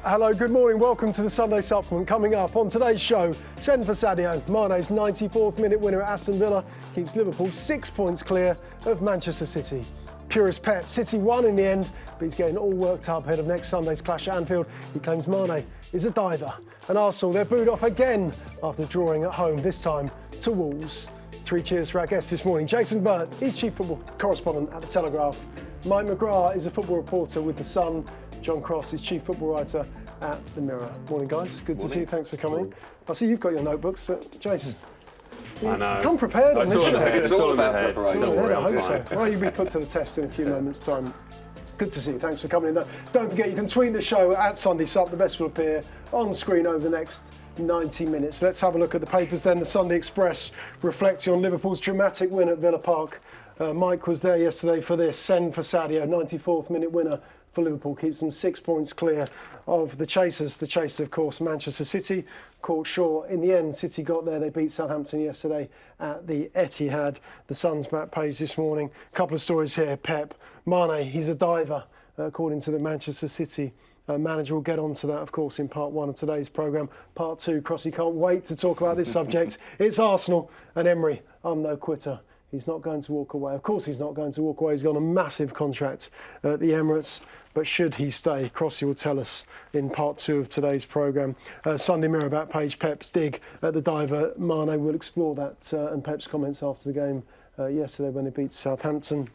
Hello, good morning. Welcome to the Sunday Supplement. Coming up on today's show, send for Sadio. Mane's 94th minute winner at Aston Villa keeps Liverpool 6 points clear of Manchester City. Purist Pep, City won in the end, but he's getting all worked up ahead of next Sunday's clash at Anfield. He claims Mane is a diver. And Arsenal, they're booed off again after drawing at home, this time to Wolves. 3 cheers for our guest this morning. Jason Burt, he's chief football correspondent at The Telegraph. Mike McGrath is a football reporter with The Sun. John Cross is chief football writer at The Mirror. Morning, guys. Good to see you. Thanks for coming. I see you've got your notebooks, but Jason, I know. Come prepared on this show. It's all about preparation. Don't worry, I hope so. Well, you'll be put to the test in a few moments' time. Good to see you. Thanks for coming in. Don't forget, you can tweet the show at Sunday Sup. The best will appear on screen over the next 90 minutes. Let's have a look at the papers then. The Sunday Express reflecting on Liverpool's dramatic win at Villa Park. Mike was there yesterday for this. Send for Sadio, 94th minute winner for Liverpool, keeps them 6 points clear of the chasers. The chasers, of course, Manchester City, caught short. In the end, City got there. They beat Southampton yesterday at the Etihad. The Sun's back page this morning. A couple of stories here. Pep, Mane, he's a diver, according to the Manchester City manager. We'll get on to that, of course, in part 1 of today's programme. Part 2, Crossy can't wait to talk about this subject. It's Arsenal and Emery. I'm no quitter. He's not going to walk away. Of course he's not going to walk away. He's got a massive contract at the Emirates. But should he stay? Crossy will tell us in part 2 of today's programme. Sunday Mirror back page, Pep's dig at the diver. Mane will explore that and Pep's comments after the game yesterday when they beat Southampton.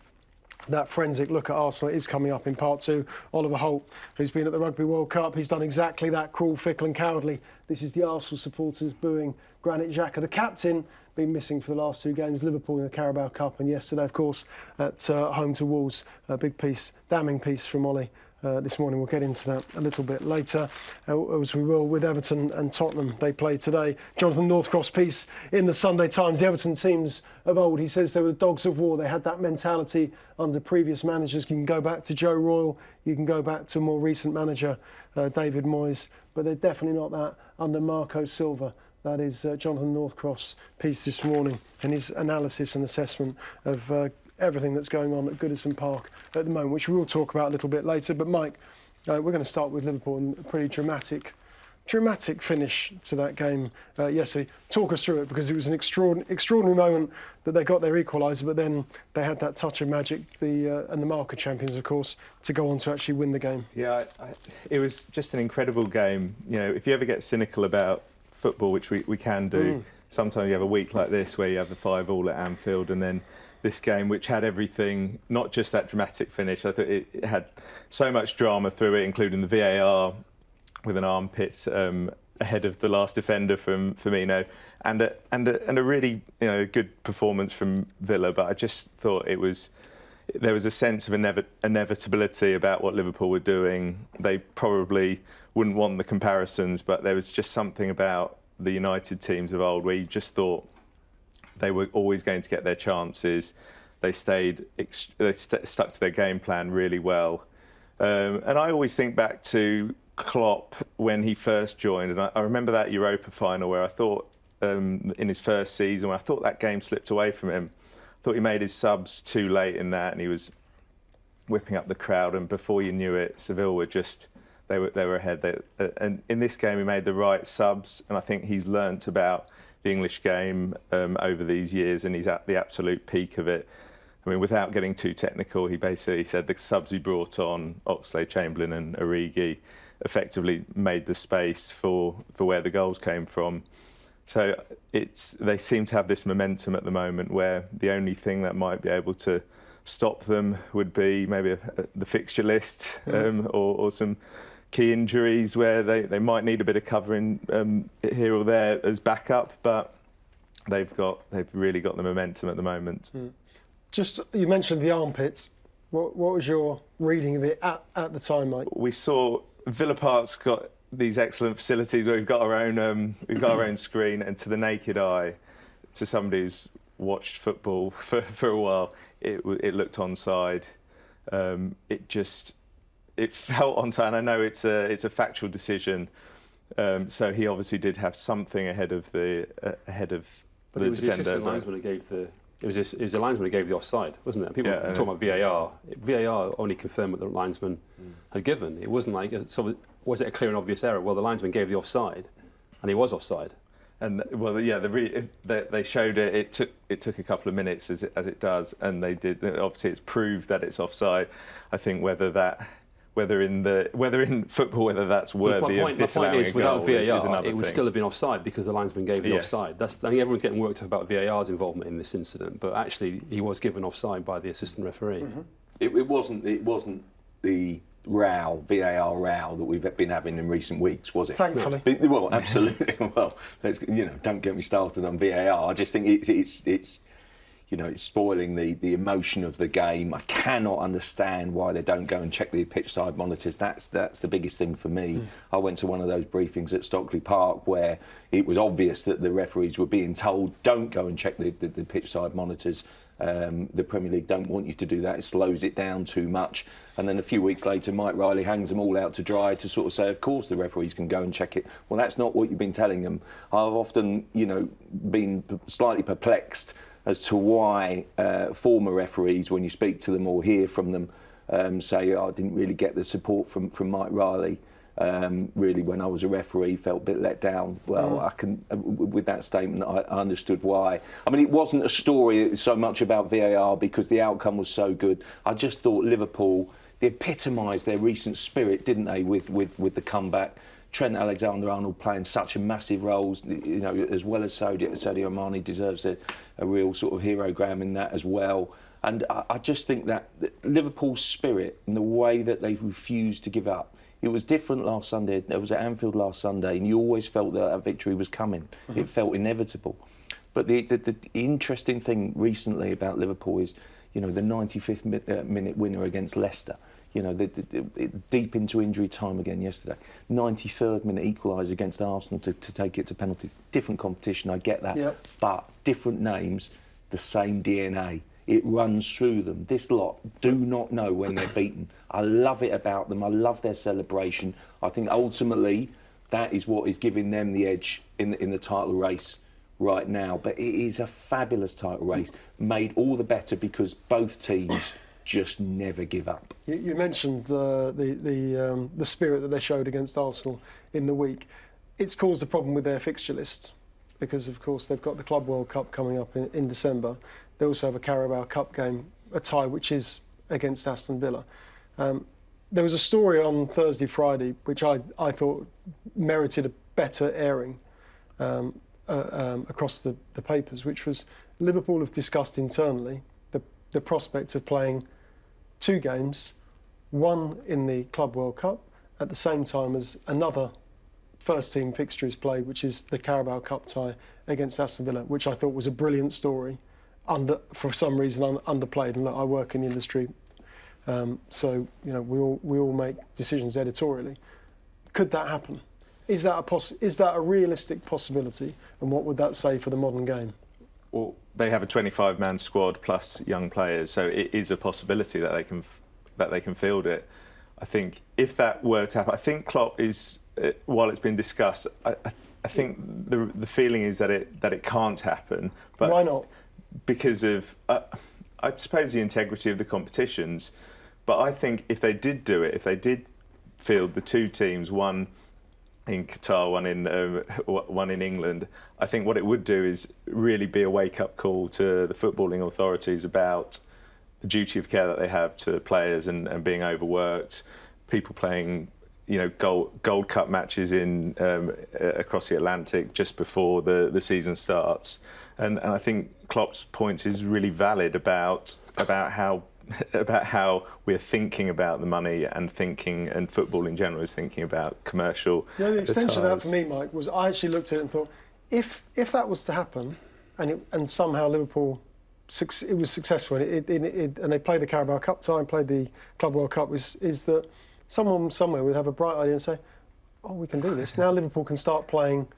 That forensic look at Arsenal is coming up in part 2. Oliver Holt, who's been at the Rugby World Cup, he's done exactly that, cruel, fickle and cowardly. This is the Arsenal supporters booing Granit Xhaka, the captain, been missing for the last 2 games, Liverpool in the Carabao Cup, and yesterday, of course, at home to Wolves. A big piece, damning piece from Ollie this morning. We'll get into that a little bit later, as we will with Everton and Tottenham. They play today. Jonathan Northcroft's piece in the Sunday Times. The Everton teams of old, he says they were dogs of war. They had that mentality under previous managers. You can go back to Joe Royle, you can go back to a more recent manager, David Moyes, but they're definitely not that under Marco Silva. That is Jonathan Northcroft's piece this morning and his analysis and assessment of everything that's going on at Goodison Park at the moment, which we will talk about a little bit later. But Mike, we're going to start with Liverpool and a pretty dramatic finish to that game yesterday. Talk us through it, because it was an extraordinary moment that they got their equaliser, but then they had that touch of magic, and the marker champions, of course, to go on to actually win the game. Yeah, it was just an incredible game. You know, if you ever get cynical about football, which we can do, sometimes you have a week like this where you have the 5-5 at Anfield, and then this game, which had everything, not just that dramatic finish. I thought it had so much drama through it, including the VAR with an armpit ahead of the last defender from Firmino, and a really good performance from Villa. But I just thought there was a sense of inevitability about what Liverpool were doing. They probably wouldn't want the comparisons, but there was just something about the United teams of old where you just thought they were always going to get their chances. They stuck to their game plan really well. And I always think back to Klopp when he first joined, and I remember that Europa final where I thought, in his first season, when I thought that game slipped away from him. I thought he made his subs too late in that, and he was whipping up the crowd, and before you knew it, Seville were just, they were ahead. And in this game, he made the right subs, and I think he's learnt about the English game over these years, and he's at the absolute peak of it. I mean, without getting too technical, he basically said the subs he brought on, Oxlade, Chamberlain and Origi, effectively made the space for where the goals came from. So they seem to have this momentum at the moment where the only thing that might be able to stop them would be maybe the fixture list or some key injuries where they might need a bit of covering here or there as backup, but they've really got the momentum at the moment. Just, you mentioned the armpits. What was your reading of it at the time, Mike? We saw Villa Park's got these excellent facilities where we've got our own screen, and to the naked eye, to somebody who's watched football for a while, it looked onside. It felt onside. I know it's a factual decision, so he obviously did have something ahead of the But it was defender. the assistant linesman who gave the It was the linesman who gave the offside, wasn't it? People were talking about VAR. VAR only confirmed what the linesman had given. It wasn't like, so was it a clear and obvious error? Well, the linesman gave the offside, and he was offside. And they showed it. It took a couple of minutes, as it does, and they did. Obviously, it's proved that it's offside. I think whether in football, whether that's worthy of disallowing a goal without VAR, is another it would thing. still have been offside because the linesman gave the offside. I think everyone's getting worked up about VAR's involvement in this incident, but actually he was given offside by the assistant referee. Mm-hmm. It wasn't the VAR row that we've been having in recent weeks, was it? Thankfully. Well, absolutely. Well, don't get me started on VAR. I just think it's spoiling the emotion of the game. I cannot understand why they don't go and check the pitch side monitors. That's the biggest thing for me. I went to one of those briefings at Stockley Park where it was obvious that the referees were being told, don't go and check the pitch side monitors. The Premier League don't want you to do that. It slows it down too much. And then a few weeks later, Mike Riley hangs them all out to dry to sort of say, of course, the referees can go and check it. Well, that's not what you've been telling them. I've often, been slightly perplexed as to why former referees, when you speak to them or hear from them, say, I didn't really get the support from Mike Riley. Really, when I was a referee, felt a bit let down. Well, I can, with that statement, I understood why. I mean, it wasn't a story so much about VAR because the outcome was so good. I just thought Liverpool, they epitomised their recent spirit, didn't they, with the comeback. Trent Alexander-Arnold playing such a massive role, as well as Sadio Mane deserves a real sort of herogram in that as well. And I just think that Liverpool's spirit and the way that they've refused to give up. It was different last Sunday. It was at Anfield last Sunday, and you always felt that a victory was coming. Mm-hmm. It felt inevitable. But the interesting thing recently about Liverpool is, the 95th minute winner against Leicester. Deep into injury time again yesterday. 93rd minute equaliser against Arsenal to take it to penalties. Different competition, I get that. Yep. But different names, the same DNA. It runs through them. This lot do not know when they're beaten. I love it about them. I love their celebration. I think ultimately that is what is giving them the edge in the title race right now. But it is a fabulous title race, made all the better because both teams just never give up. You mentioned the spirit that they showed against Arsenal in the week. It's caused a problem with their fixture list because, of course, they've got the Club World Cup coming up in December. They also have a Carabao Cup game, a tie, which is against Aston Villa. There was a story on Thursday, Friday, which I thought merited a better airing across the papers, which was Liverpool have discussed internally the prospect of playing 2 games, one in the Club World Cup, at the same time as another first-team fixture is played, which is the Carabao Cup tie against Aston Villa, which I thought was a brilliant story, for some reason underplayed. And look, I work in the industry, so we all make decisions editorially. Could that happen? Is that a realistic possibility? And what would that say for the modern game? Well, they have a 25-man squad plus young players, so it is a possibility that they can field it. I think if that were to happen, I think Klopp is, while it's been discussed, I think the feeling is that it can't happen. But why not? Because of, I suppose, the integrity of the competitions. But I think if they did do it, if they did field the 2 teams, one in Qatar, one in England, I think what it would do is really be a wake-up call to the footballing authorities about the duty of care that they have to players and being overworked, people playing, Gold Cup matches in across the Atlantic just before the season starts, and I think Klopp's point is really valid about how we're thinking about the money and football in general is thinking about commercial. The extension of that for me, Mike, was I actually looked at it and thought, if that was to happen, and somehow Liverpool it was successful and they played the Carabao Cup tie and played the Club World Cup, is that someone somewhere would have a bright idea and say, oh, we can do this. Now Liverpool can start playing.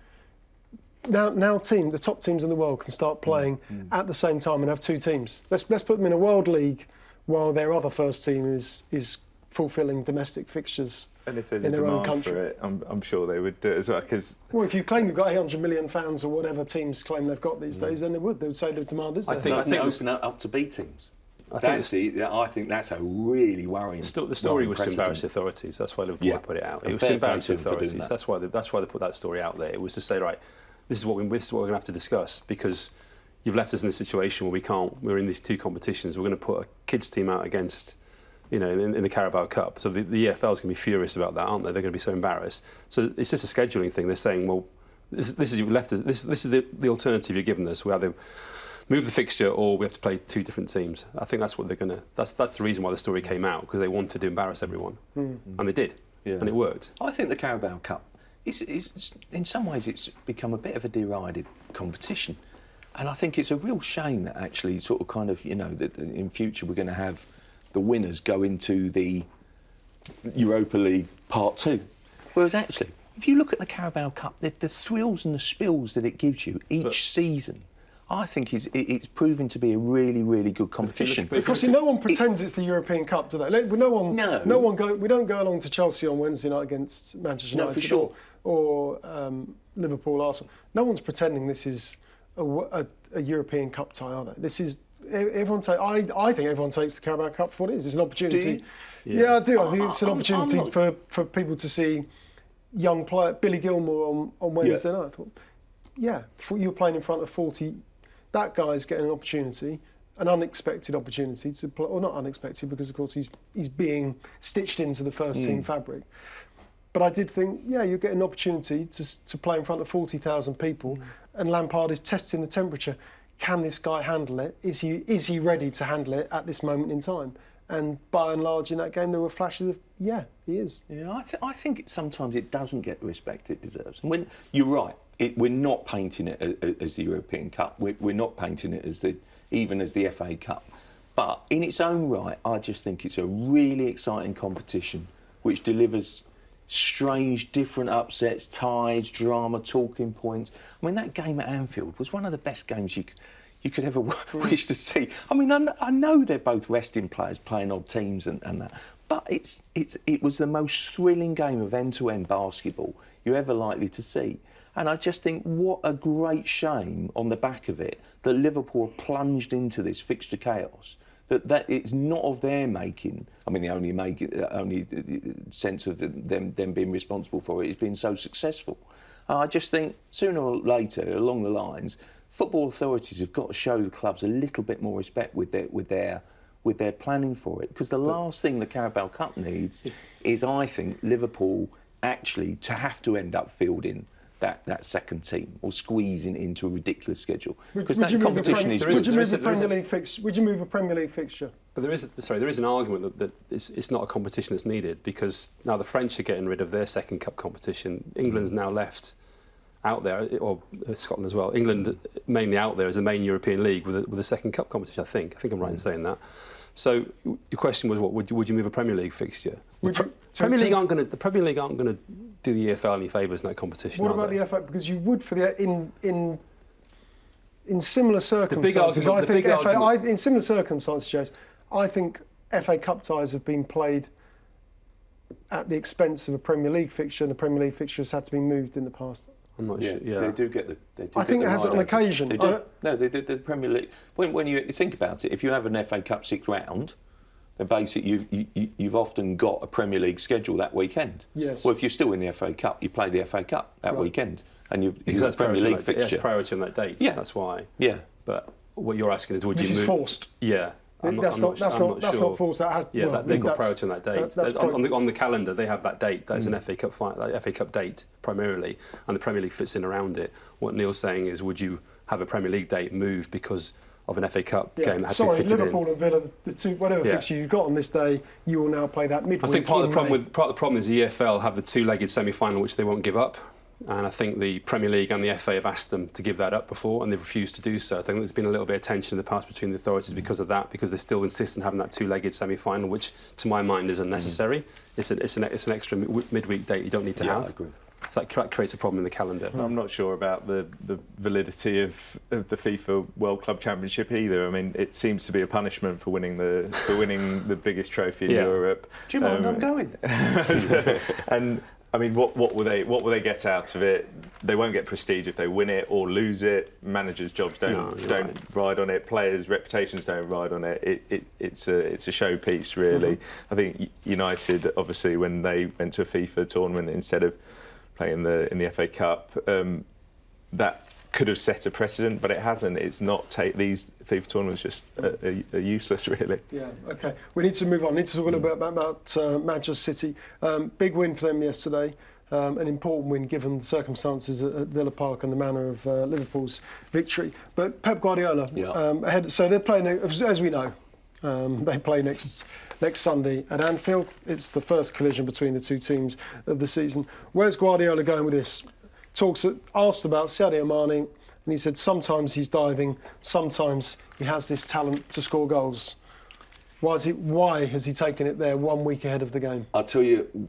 Now the top teams in the world can start playing at the same time and have 2 teams. Let's put them in a World League while their other first team is fulfilling domestic fixtures And if there's in a their own demand country. for it, I'm sure they would do it as well. Because Well, if you claim you've got 800 million fans or whatever teams claim they've got these days, then they would say the demand is there. I think Doesn't it it was- open up to B teams? I think I think that's a really worrying. the story was to precedent. embarrass the authorities. That's why Liverpool put it out. It was fair to embarrass the play to them for doing authorities. that. That's why they put that story out there. It was to say, right, this is what we're going to have to discuss because you've left us in this situation where we can't. We're in these two competitions. We're going to put a kids team out against, in the Carabao Cup. So the EFL is going to be furious about that, aren't they? They're going to be so embarrassed. So it's just a scheduling thing. They're saying, well, this is you left us. This is the alternative you're giving us. We either move the fixture or we have to play two different teams. I think that's what they're going to. That's the reason why the story came out, because they wanted to embarrass everyone, and they did, and it worked. I think the Carabao Cup is in some ways it's become a bit of a derided competition, and I think it's a real shame that actually sort of kind of that in future we're going to have the winners go into the Europa League Part 2, whereas actually if you look at the Carabao Cup, the thrills and the spills that it gives you each season, I think it's proven to be a really, really good competition. Because no one pretends it's the European Cup, do they? We don't go along to Chelsea on Wednesday night against Manchester United for sure. or Liverpool, Arsenal. No one's pretending this is a European Cup tie, are they? This is everyone. I think everyone takes the Carabao Cup for what it is. It's an opportunity. Do you? Yeah, I do. I think it's an opportunity for people to see young player Billy Gilmour on Wednesday night. I thought, you're playing in front of 40. That guy's getting an opportunity, an unexpected opportunity to play, or not unexpected because of course he's being stitched into the first team fabric. But I did think, you're getting an opportunity to play in front of 40,000 people, and Lampard is testing the temperature. Can this guy handle it? Is he ready to handle it at this moment in time? And by and large, in that game, there were flashes of, he is. Yeah, I think sometimes it doesn't get the respect it deserves. And when you're right, we're not painting it as the European Cup. We're not painting it even as the FA Cup. But in its own right, I just think it's a really exciting competition which delivers strange, different upsets, ties, drama, talking points. I mean, that game at Anfield was one of the best games you could ever wish to see. I mean, I know they're both resting players playing odd teams and that, but it was the most thrilling game of end-to-end basketball you're ever likely to see. And I just think what a great shame on the back of it that Liverpool are plunged into this fixture chaos. That it's not of their making. I mean, the only sense of them being responsible for it is being so successful. I just think sooner or later, along the lines, football authorities have got to show the clubs a little bit more respect with their planning for it. Because the last thing the Carabao Cup needs is, I think, Liverpool actually to have to end up fielding that second team or squeezing into a ridiculous schedule. Because that competition is good. Would you move a Premier League fixture? But there is an argument that it's not a competition that's needed, because now the French are getting rid of their second cup competition. England's now left out there, or Scotland as well. England mainly out there as a main European league with a second cup competition. I think I'm right in saying that. So your question was, what would you move a Premier League fixture? The Premier League aren't going to do the EFL any favours in that competition. What about the FA? Because you would for the in similar circumstances. In similar circumstances, James, I think FA Cup ties have been played at the expense of a Premier League fixture, and the Premier League fixture has had to be moved in the past. I'm not sure. Yeah, they do get the. I think it has it on occasion. They do. No, they do. The Premier League. When you think about it, if you have an FA Cup sixth round, then basically you've often got a Premier League schedule that weekend. Yes. Well, if you're still in the FA Cup, you play the FA Cup that weekend, and you have a Premier League fixture. It's priority on that date. Yeah. That's why. Yeah. But what you're asking is, would this you move? This is forced. Yeah. That's not forced. That has. Yeah, they've got priority on that date. On the calendar, they have that date. That is an FA Cup FA Cup date primarily, and the Premier League fits in around it. What Neil's saying is, would you have a Premier League date moved because of an FA Cup game that had to be fitted Liverpool in? and Villa, the two fixture you've got on this day, you will now play that midweek. I think part of the problem is the EFL have the two-legged semi-final, which they won't give up. And I think the Premier League and the FA have asked them to give that up before, and they've refused to do so. I think there's been a little bit of tension in the past between the authorities because of that, because they still insist on having that two-legged semi-final, which, to my mind, is unnecessary. It's an extra midweek date you don't need to have. I agree. So that creates a problem in the calendar. I'm not sure about the validity of the FIFA World Club Championship either. I mean, it seems to be a punishment for winning the biggest trophy in Europe. Do you mind I'm going? And I mean, what will they get out of it? They won't get prestige if they win it or lose it. Managers' jobs don't ride on it. Players' reputations don't ride on it. It's a showpiece, really. I think United, obviously, when they went to a FIFA tournament instead of playing in the FA Cup, that could have set a precedent, but it hasn't. It's not. These FIFA tournaments just are useless, really. Yeah, OK. We need to move on. We need to talk a little bit about Manchester City. Big win for them yesterday. An important win given the circumstances at Villa Park and the manner of Liverpool's victory. But Pep Guardiola, ahead. So they're playing, as we know, they play next Sunday at Anfield. It's the first collision between the two teams of the season. Where's Guardiola going with this? Asked about Sadio Mane, and he said sometimes he's diving, sometimes he has this talent to score goals. Why has he taken it there 1 week ahead of the game? I'll tell you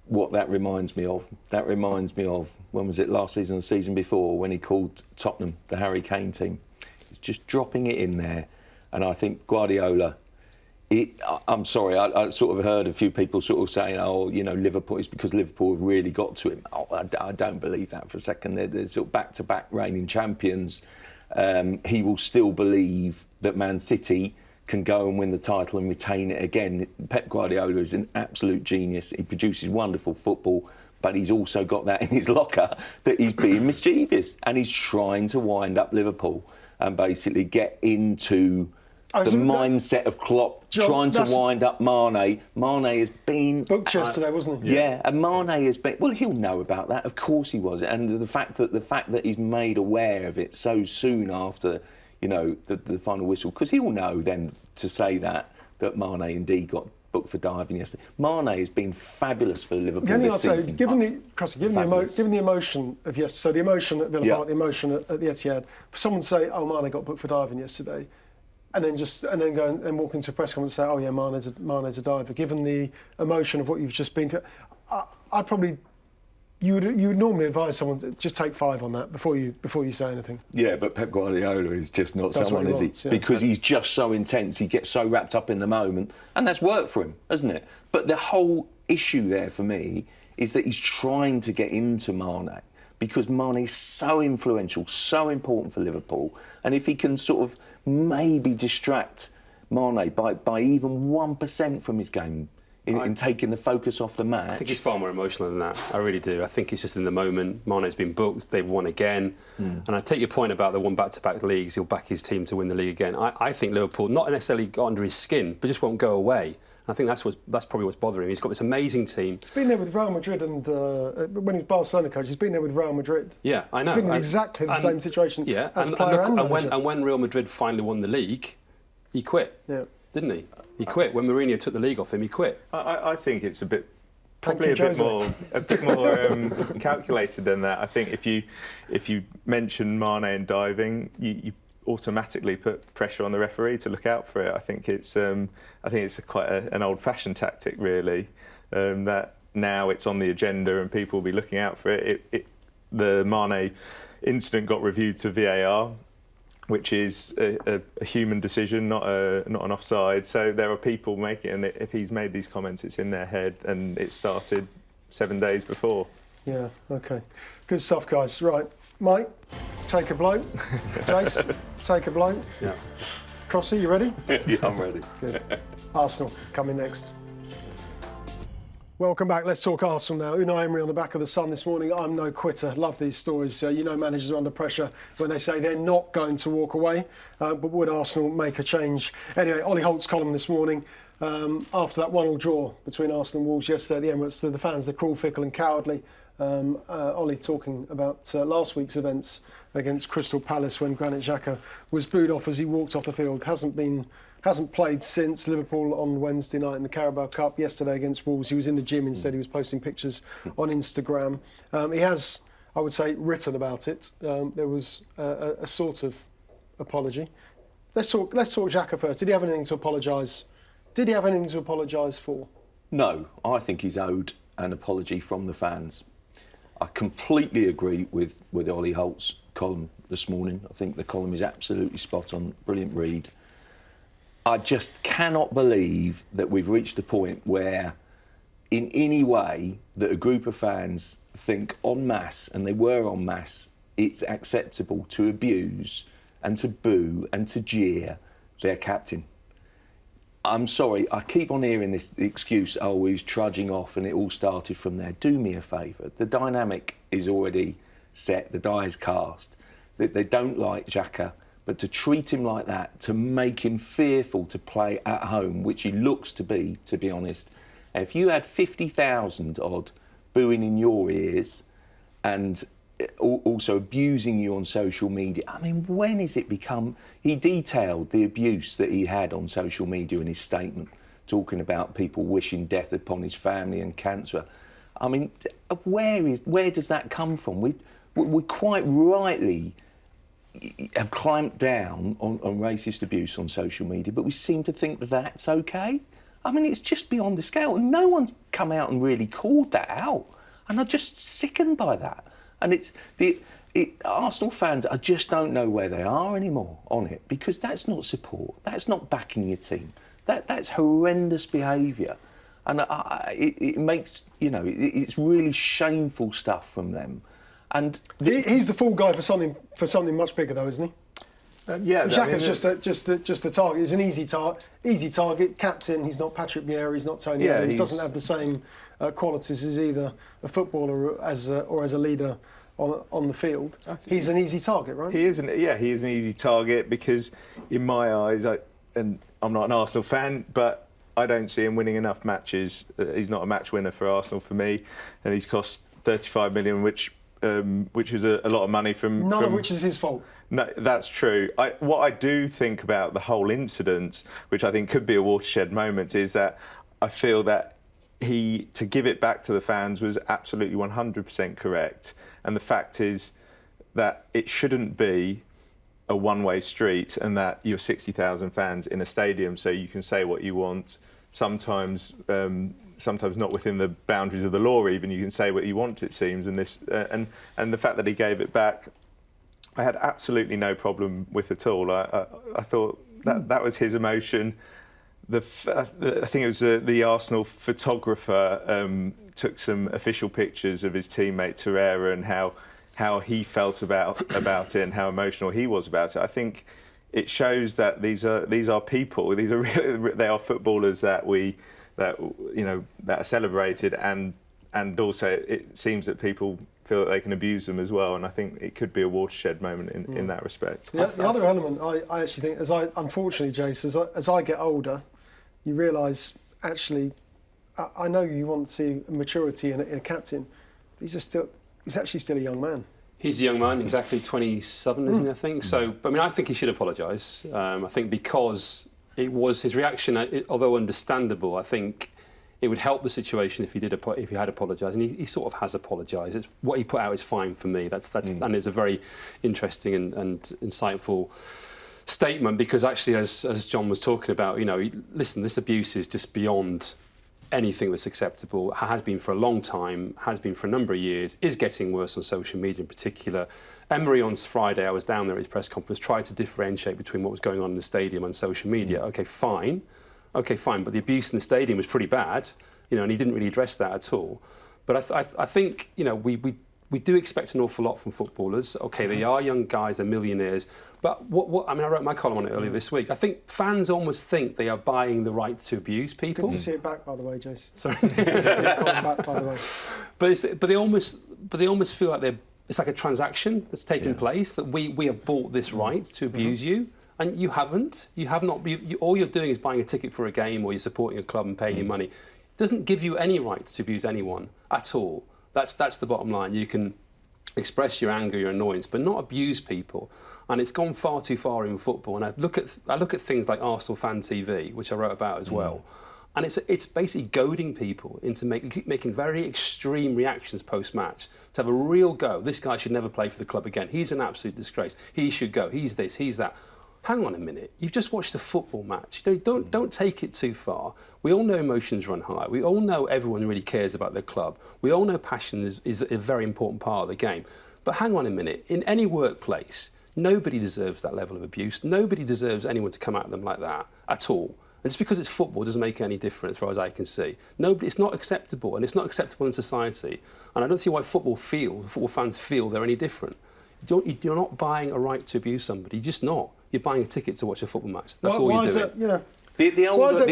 what that reminds me of. That reminds me of, when was it, last season or the season before, when he called Tottenham the Harry Kane team. He's just dropping it in there. And I think Guardiola, I'm sorry, I sort of heard a few people sort of saying, Liverpool, it's because Liverpool have really got to him. I don't believe that for a second. They're sort of back-to-back reigning champions. He will still believe that Man City can go and win the title and retain it again. Pep Guardiola is an absolute genius. He produces wonderful football, but he's also got that in his locker that he's being mischievous, and he's trying to wind up Liverpool and basically get into the mindset of Klopp, trying to wind up Mane. Mane has been booked yesterday, wasn't he? Yeah, and Mane has been. Well, he'll know about that. Of course he was. And the fact that he's made aware of it so soon after, the final whistle, because he'll know then to say that Mane indeed got booked for diving yesterday. Mane has been fabulous for Liverpool this season. Given the emotion of yesterday, so the emotion at Villa Park, the emotion at the Etihad, for someone to say, "Oh, Mane got booked for diving yesterday," and then go and walk into a press conference and say, "Oh yeah, Mane's a diver." Given the emotion of what you've just been, I'd probably. You would normally advise someone to just take 5 on that before you say anything. Yeah, but Pep Guardiola is just not someone, is he? Yeah. Because he's just so intense. He gets so wrapped up in the moment, and that's worked for him, hasn't it? But the whole issue there for me is that he's trying to get into Mane, because Mane is so influential, so important for Liverpool, and if he can sort of maybe distract Mane by even 1% from his game, in taking the focus off the match. I think he's far more emotional than that. I really do. I think he's just in the moment. Mane's been booked. They've won again. And I take your point about the one back-to-back leagues. He'll back his team to win the league again. I think Liverpool not necessarily got under his skin, but just won't go away. And I think that's probably what's bothering him. He's got this amazing team. He's been there with Real Madrid, and when he was Barcelona coach, he's been there with Real Madrid. Yeah, I know. He's been in exactly the same situation as player and manager. And when Real Madrid finally won the league, he quit. Yeah. Didn't he? He quit when Mourinho took the league off him. He quit. I think it's a bit more calculated than that. I think if you mention Mane and diving, you automatically put pressure on the referee to look out for it. I think it's quite an old-fashioned tactic, really. That now it's on the agenda and people will be looking out for it. The Mane incident got reviewed to VAR, which is a human decision, not an offside. So there are people making it, and if he's made these comments, it's in their head, and it started 7 days before. Yeah, OK. Good stuff, guys. Right, Mike, take a blow. Jace, take a blow. Yeah. Crossy, you ready? Yeah, I'm ready. Good. Arsenal, coming next. Welcome back. Let's talk Arsenal now. Unai Emery on the back of the Sun this morning. I'm no quitter. Love these stories. Managers are under pressure when they say they're not going to walk away. But would Arsenal make a change? Anyway, Ollie Holt's column this morning. After that 1-1 draw between Arsenal and Wolves yesterday at the Emirates, to the fans, they're cruel, fickle and cowardly. Ollie talking about last week's events against Crystal Palace when Granit Xhaka was booed off as he walked off the field. Hasn't played since Liverpool on Wednesday night in the Carabao Cup. Yesterday against Wolves, he was in the gym instead. He was posting pictures on Instagram. He has, I would say, written about it. There was a sort of apology. Let's talk Xhaka first. Did he have anything to apologise? For? No, I think he's owed an apology from the fans. I completely agree with Ollie Holt's column this morning. I think the column is absolutely spot on, brilliant read. I just cannot believe that we've reached a point where, in any way, that a group of fans think en masse, and they were en masse, it's acceptable to abuse and to boo and to jeer their captain. I'm sorry, I keep on hearing this excuse, oh, he was trudging off and it all started from there. Do me a favour. The dynamic is already set, the die is cast. They don't like Xhaka, but to treat him like that, to make him fearful to play at home, which he looks to be honest. If you had 50,000 odd booing in your ears and also abusing you on social media, I mean, when has it become... He detailed the abuse that he had on social media in his statement, talking about people wishing death upon his family and cancer. I mean, where does that come from? We quite rightly have clamped down on racist abuse on social media, but we seem to think that that's okay. I mean, it's just beyond the scale, and no one's come out and really called that out. And I'm just sickened by that. And Arsenal fans, I just don't know where they are anymore on it, because that's not support, that's not backing your team, that's horrendous behaviour, and it makes, you know, it's really shameful stuff from them. And he's the fall guy for something much bigger, though, isn't he? Yeah, Xhaka's I mean, just the target. He's an easy target. Captain. He's not Patrick Vieira. He's not Tony. Yeah, he doesn't have the same qualities as either a footballer or as a leader on the field. He's an easy target, right? He is an easy target because, in my eyes, and I'm not an Arsenal fan, but I don't see him winning enough matches. He's not a match winner for Arsenal for me, and he's cost 35 million, which is a lot of money from... None of which is his fault. No, that's true. What I do think about the whole incident, which I think could be a watershed moment, is that I feel that to give it back to the fans was absolutely 100% correct. And the fact is that it shouldn't be a one-way street, and that you're 60,000 fans in a stadium, so you can say what you want. Sometimes not within the boundaries of the law. Even you can say what you want, it seems. And the fact that he gave it back, I had absolutely no problem with at all. I thought that was his emotion. I think it was the Arsenal photographer took some official pictures of his teammate Torreira and how he felt about it and how emotional he was about it. I think it shows that these are people. They are footballers that are celebrated, and also it seems that people feel that they can abuse them as well. And I think it could be a watershed moment in that respect. The other element, I actually think, unfortunately, Jace, as I get older, you realise, actually, I know you want to see maturity in a captain. He's actually still a young man. He's a young man, exactly 27, isn't he, I think? So, I mean, I think he should apologise. I think because it was his reaction, although understandable, I think it would help the situation if he had apologised, and he sort of has apologised. It's what he put out is fine for me. And it's a very interesting and insightful statement, because actually, as John was talking about, you know, listen, this abuse is just beyond anything that's acceptable. Has been for a long time, has been for a number of years, is getting worse on social media in particular. Emery on Friday, I was down there at his press conference, tried to differentiate between what was going on in the stadium and social media. Okay, fine, but the abuse in the stadium was pretty bad, you know, and he didn't really address that at all. But I think, you know, we do expect an awful lot from footballers. Okay, they are young guys, they're millionaires. But I mean, I wrote my column on it earlier this week. I think fans almost think they are buying the right to abuse people. Good to see it back, by the way, Jason. Sorry. Good to see it back, by the way. But they almost feel like it's like a transaction that's taken place, that we have bought this right to abuse you. And you haven't. You have not. All you're doing is buying a ticket for a game, or you're supporting a club and paying your money. It doesn't give you any right to abuse anyone at all. That's the bottom line. You can express your anger, your annoyance, but not abuse people. And it's gone far too far in football. And I look at things like Arsenal Fan TV, which I wrote about as well. And it's basically goading people into making very extreme reactions post-match, to have a real go. This guy should never play for the club again. He's an absolute disgrace. He should go. He's this, he's that. hang on a minute, you've just watched a football match. Don't take it too far. We all know emotions run high. We all know everyone really cares about their club. We all know passion is a very important part of the game. But hang on a minute, in any workplace, nobody deserves that level of abuse. Nobody deserves anyone to come at them like that at all. And just because it's football doesn't make any difference, as far as I can see. It's not acceptable, and it's not acceptable in society. And I don't see why football fans feel they're any different. You're not buying a right to abuse somebody. You're just not. You're buying a ticket to watch a football match. That's all you're doing. The older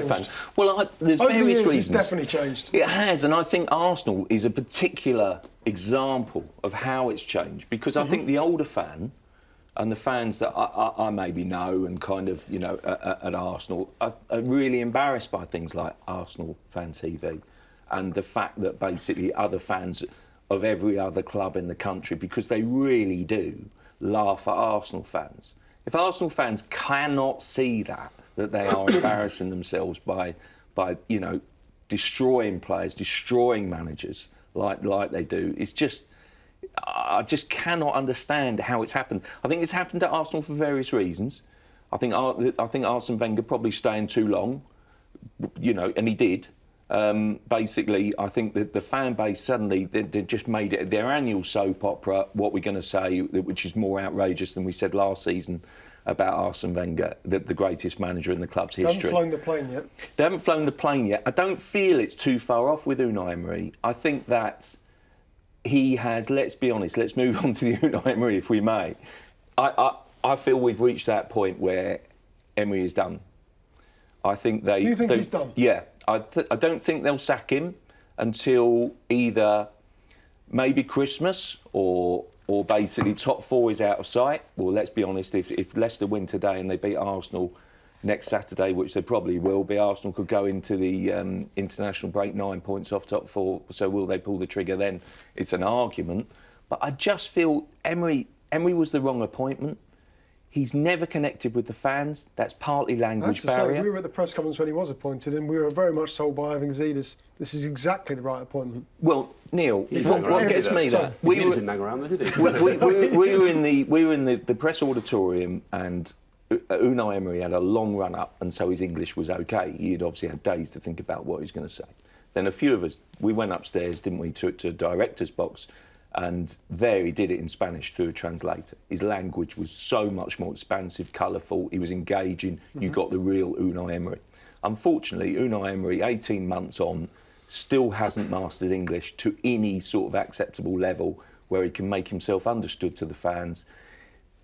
fan. Well, there's Over various the years, reasons. it's definitely changed. It has, and I think Arsenal is a particular example of how it's changed, because I think the older fan and the fans that I maybe know and kind of, at Arsenal are really embarrassed by things like Arsenal Fan TV and the fact that basically other fans of every other club in the country, because they really do laugh at Arsenal fans. If Arsenal fans cannot see that they are embarrassing themselves by destroying players, destroying managers like they do, it's just, I just cannot understand how it's happened. I think it's happened at Arsenal for various reasons. I think Arsene Wenger probably staying too long, and he did. Basically, I think that the fan base suddenly they just made it their annual soap opera. What we're going to say, which is more outrageous than we said last season about Arsene Wenger, the greatest manager in the club's history. They haven't flown the plane yet. They haven't flown the plane yet. I don't feel it's too far off with Unai Emery. I think that he has. Let's be honest. Let's move on to the Unai Emery, if we may. I feel we've reached that point where Emery is done. I think they. You think he's done? Yeah. I don't think they'll sack him until either maybe Christmas or basically top four is out of sight. Well, let's be honest, if Leicester win today and they beat Arsenal next Saturday, which they probably will be, Arsenal could go into the international break 9 points off top four. So will they pull the trigger then? It's an argument. But I just feel Emery was the wrong appointment. He's never connected with the fans. That's partly language barrier. We were at the press conference when he was appointed, and we were very much told by Ivan Gazidis this is exactly the right appointment. Well, Neil, what gets me that we didn't hang around there, did he? we were in the press auditorium, and Unai Emery had a long run up, and so his English was okay. He had obviously had days to think about what he was going to say. Then a few of us, we went upstairs, didn't we, to director's box. And there he did it in Spanish through a translator. His language was so much more expansive, colourful. He was engaging. You got the real Unai Emery. Unfortunately, Unai Emery, 18 months on, still hasn't mastered English to any sort of acceptable level where he can make himself understood to the fans.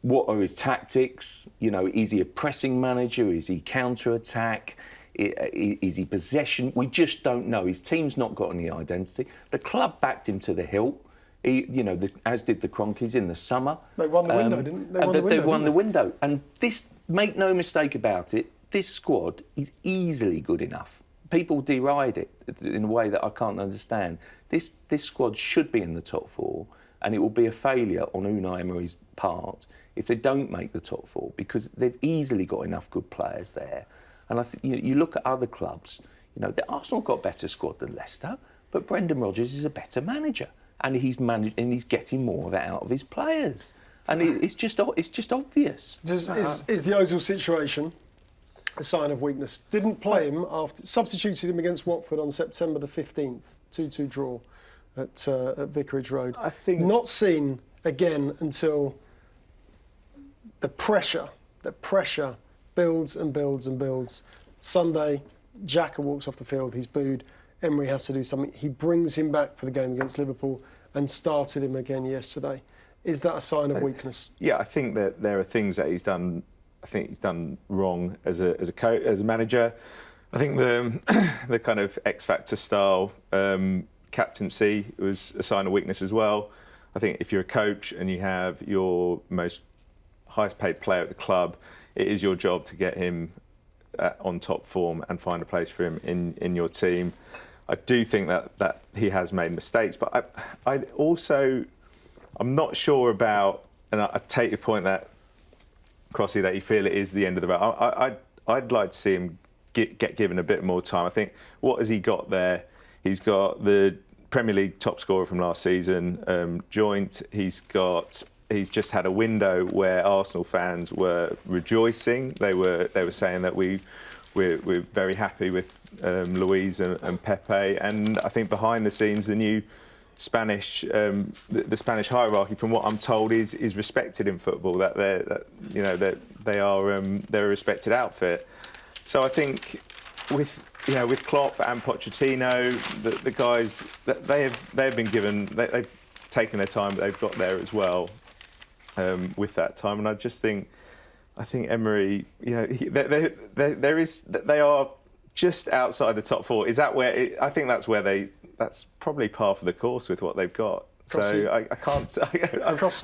What are his tactics? Is he a pressing manager? Is he counter-attack? Is he possession? We just don't know. His team's not got any identity. The club backed him to the hilt. As did the Cronkies in the summer. They won the window, didn't they? They won the window. And this, make no mistake about it, this squad is easily good enough. People deride it in a way that I can't understand. This squad should be in the top four, and it will be a failure on Unai Emery's part if they don't make the top four, because they've easily got enough good players there. And I think you look at other clubs, the Arsenal got a better squad than Leicester, but Brendan Rodgers is a better manager. And he's getting more of it out of his players, and it's just obvious. Is the Ozil situation a sign of weakness? Didn't play him after substituted him against Watford on September the 15th, 2-2 draw at Vicarage Road. I think not seen again until the pressure builds and builds and builds. Sunday, Xhaka walks off the field. He's booed. Emery has to do something. He brings him back for the game against Liverpool and started him again yesterday. Is that a sign of weakness? Yeah, I think that there are things that he's done. I think he's done wrong as a coach, as a manager. I think the kind of X Factor style captaincy was a sign of weakness as well. I think if you're a coach and you have your most highest paid player at the club, it is your job to get him on top form and find a place for him in your team. I do think that he has made mistakes, but I'm not sure about, and I take your point that, Crossy, that you feel it is the end of the road. I'd like to see him get given a bit more time. I think, what has he got there? He's got the Premier League top scorer from last season, joint. He's got he's just had a window where Arsenal fans were rejoicing. They were saying that we're very happy with Luis and Pepe, and I think behind the scenes the new Spanish the Spanish hierarchy, from what I'm told, is respected in football. That they're a respected outfit. So I think with Klopp and Pochettino, the guys that they've been given, they've taken their time, but they've got there as well with that time. And I think Emery, they are just outside the top four. Is that where? I think that's probably par for the course with what they've got. So I can't. I think that's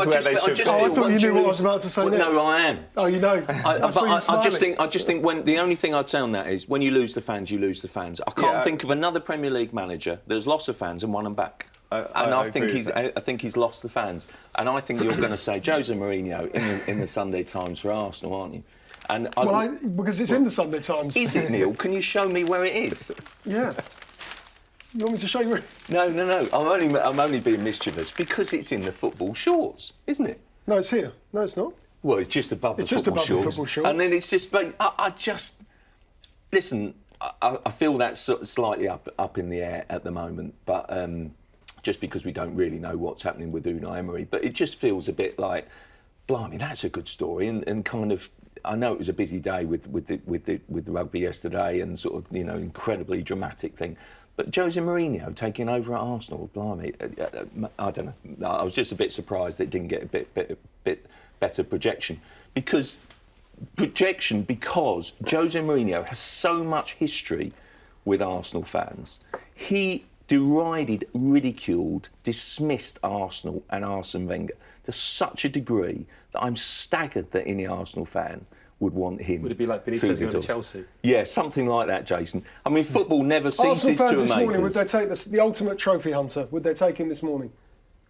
where they should be. I thought you knew what I was about to say next. No, I am. Oh, you know. I just think when the only thing I'd say on that is when you lose the fans, you lose the fans. I can't think of another Premier League manager that's lost the fans and won them back. I think he's lost the fans. And I think you're going to say Jose Mourinho in the Sunday Times for Arsenal, aren't you? And because it's in the Sunday Times. Is it, Neil? Can you show me where it is? Yeah. You want me to show you? No. I'm only being mischievous because it's in the football shorts, isn't it? No, it's here. No, it's not. Well, it's just above the football shorts. And then it's just. Listen. I feel that's slightly up in the air at the moment, but just because we don't really know what's happening with Unai Emery, but it just feels a bit like, blimey, that's a good story, and kind of. I know it was a busy day with the rugby yesterday, and sort of incredibly dramatic thing. But Jose Mourinho taking over at Arsenal, blimey, I don't know. I was just a bit surprised it didn't get a bit better projection. Because Jose Mourinho has so much history with Arsenal fans. He derided, ridiculed, dismissed Arsenal and Arsene Wenger to such a degree that I'm staggered that any Arsenal fan would want him. Would it be like Benitez going to Chelsea? Yeah, something like that, Jason. I mean, football never ceases Arsenal fans to this amaze morning, us. would they take the ultimate trophy hunter? Would they take him this morning?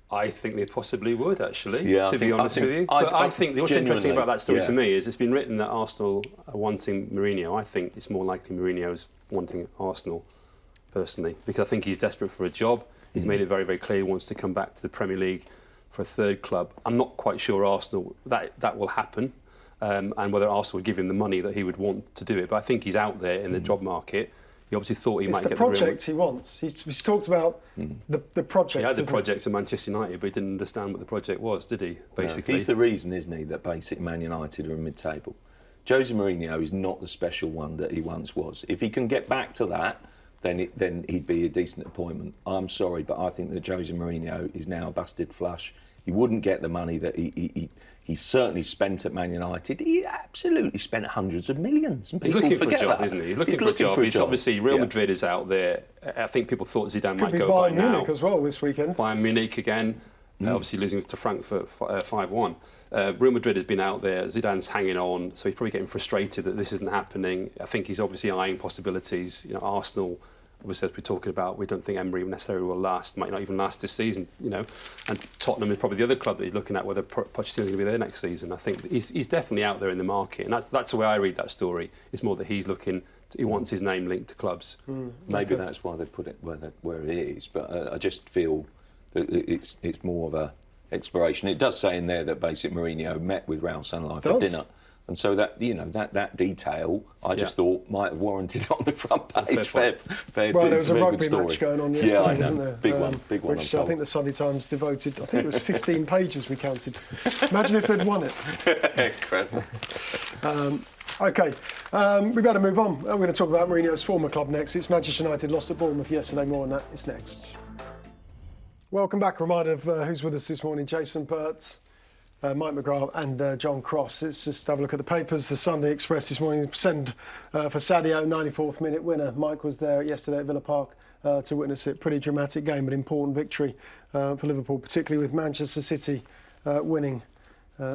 I think they possibly would, actually, Yeah, to be honest with you. But I think what's interesting about that story to me is it's been written that Arsenal are wanting Mourinho. I think it's more likely Mourinho's wanting Arsenal, personally, because I think he's desperate for a job. He's made it very, very clear he wants to come back to the Premier League for a third club. I'm not quite sure Arsenal that will happen, and whether Arsenal would give him the money that he would want to do it. But I think he's out there in the job market. He obviously thought he might get the project he wants. He's talked about the project. He had a project at Manchester United, but he didn't understand what the project was, did he? Basically, he's the reason, isn't he, that basically Man United are in mid-table. Jose Mourinho is not the special one that he once was. If he can get back to that, then he'd be a decent appointment. I'm sorry, but I think that Jose Mourinho is now a busted flush. He wouldn't get the money that he certainly spent at Man United. He absolutely spent hundreds of millions. And he's looking for a job, isn't he? He's looking for a job. He's obviously, Real Madrid is out there. I think people thought Zidane might go by now. Bayern Munich as well this weekend. Bayern Munich again, obviously losing to Frankfurt 5-1. Real Madrid has been out there. Zidane's hanging on, so he's probably getting frustrated that this isn't happening. I think he's obviously eyeing possibilities. Arsenal, obviously, as we're talking about, we don't think Emery necessarily will last, might not even last this season, And Tottenham is probably the other club that he's looking at, whether Pochettino's going to be there next season. I think he's definitely out there in the market, and that's the way I read that story. It's more that he wants his name linked to clubs. Maybe that's why they put it where it is, but I just feel that it's more of a exploration. It does say in there that basically Mourinho met with Raul Sanlai for dinner. And so that that detail, I just thought might have warranted on the front page. Fair well, there was a rugby match going on yesterday, wasn't there? Big one. Which I think the Sunday Times devoted. I think it was 15 pages we counted. Imagine if they'd won it. Incredible. Okay, we better move on. We're going to talk about Mourinho's former club next. It's Manchester United lost at Bournemouth yesterday. More on that is next. Welcome back. Reminder of who's with us this morning: Jason Burt, Mike McGrath and John Cross. Let's just have a look at the papers. The Sunday Express this morning, send for Sadio, 94th minute winner. Mike was there yesterday at Villa Park to witness it. Pretty dramatic game, but important victory for Liverpool, particularly with Manchester City winning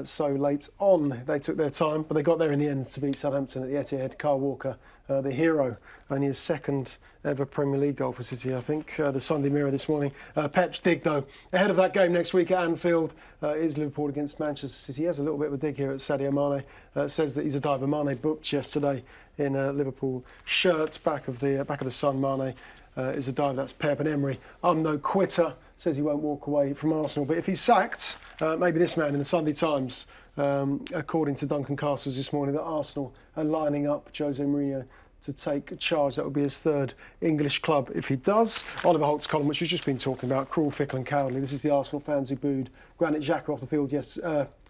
so late on. They took their time, but they got there in the end to beat Southampton at the Etihad. Kyle Walker, the hero, only his second ever Premier League goal for City, I think. The Sunday Mirror this morning. Pep's dig, though, ahead of that game next week at Anfield is Liverpool against Manchester City. He has a little bit of a dig here at Sadio Mane. Says that he's a diver. Mane booked yesterday in a Liverpool shirt. Back of the Sun, Mane is a diver. That's Pep and Emery. I'm no quitter. Says he won't walk away from Arsenal. But if he's sacked maybe this man in the Sunday Times, according to Duncan Castles this morning, that Arsenal are lining up Jose Mourinho to take charge. That would be his third English club if he does. Oliver Holt's column, which we've just been talking about, cruel, fickle and cowardly. This is the Arsenal fans who booed Granit Xhaka off the field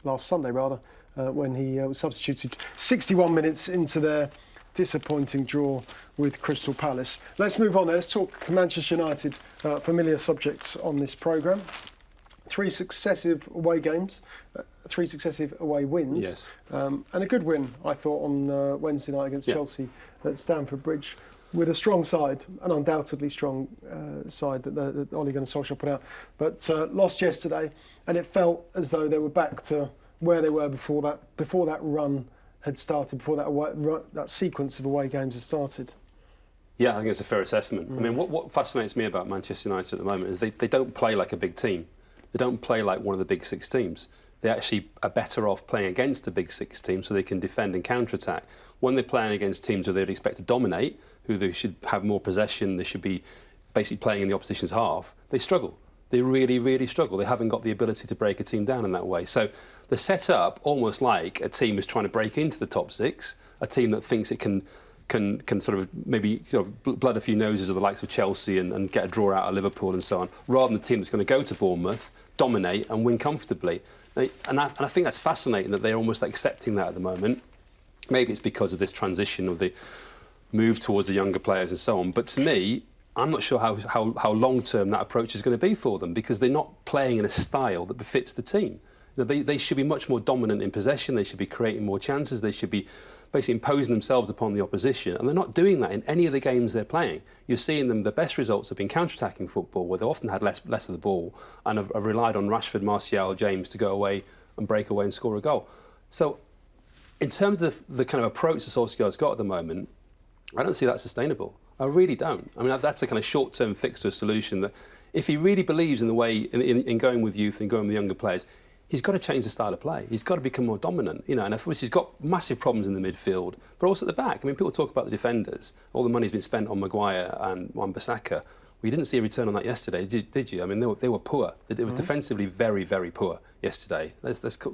last Sunday, when he was substituted 61 minutes into their disappointing draw with Crystal Palace. Let's move on there. Let's talk Manchester United, familiar subjects on this programme. 3 successive away games, 3 successive away wins, yes. And a good win, I thought, on Wednesday night against Chelsea at Stamford Bridge, with a strong side, an undoubtedly strong side that Ole Gunnar Solskjaer put out, but lost yesterday, and it felt as though they were back to where they were before that run had started, before that sequence of away games had started. Yeah, I think it's a fair assessment. I mean, what fascinates me about Manchester United at the moment is they don't play like a big team. They don't play like one of the big 6 teams. They actually are better off playing against the big 6 teams so they can defend and counter-attack. When they're playing against teams who they'd expect to dominate, who they should have more possession, they should be basically playing in the opposition's half, they struggle. They really, really struggle. They haven't got the ability to break a team down in that way. So they're set up almost like a team who's trying to break into the top 6, a team that thinks it can sort of maybe blood a few noses of the likes of Chelsea and get a draw out of Liverpool and so on, rather than the team that's going to go to Bournemouth, dominate and win comfortably. And I think that's fascinating that they're almost accepting that at the moment. Maybe it's because of this transition of the move towards the younger players and so on. But to me, I'm not sure how long-term that approach is going to be for them, because they're not playing in a style that befits the team. They should be much more dominant in possession. They should be creating more chances. They should be basically imposing themselves upon the opposition, and they're not doing that in any of the games they're playing. You're seeing them, the best results have been counter-attacking football, where they've often had less of the ball and have relied on Rashford, Martial, James to go away and break away and score a goal. So in terms of the kind of approach that Solskjaer's got at the moment, I don't see that sustainable. I really don't. I mean, that's a kind of short-term fix to a solution that if he really believes in the way, in going with youth and going with younger players, he's got to change the style of play. He's got to become more dominant, and of course he's got massive problems in the midfield, but also at the back. I mean, people talk about the defenders. All the money's been spent on Maguire and Wan-Bissaka. Well, you didn't see a return on that yesterday, did you? I mean, they were poor. It was defensively very, very poor yesterday. There's no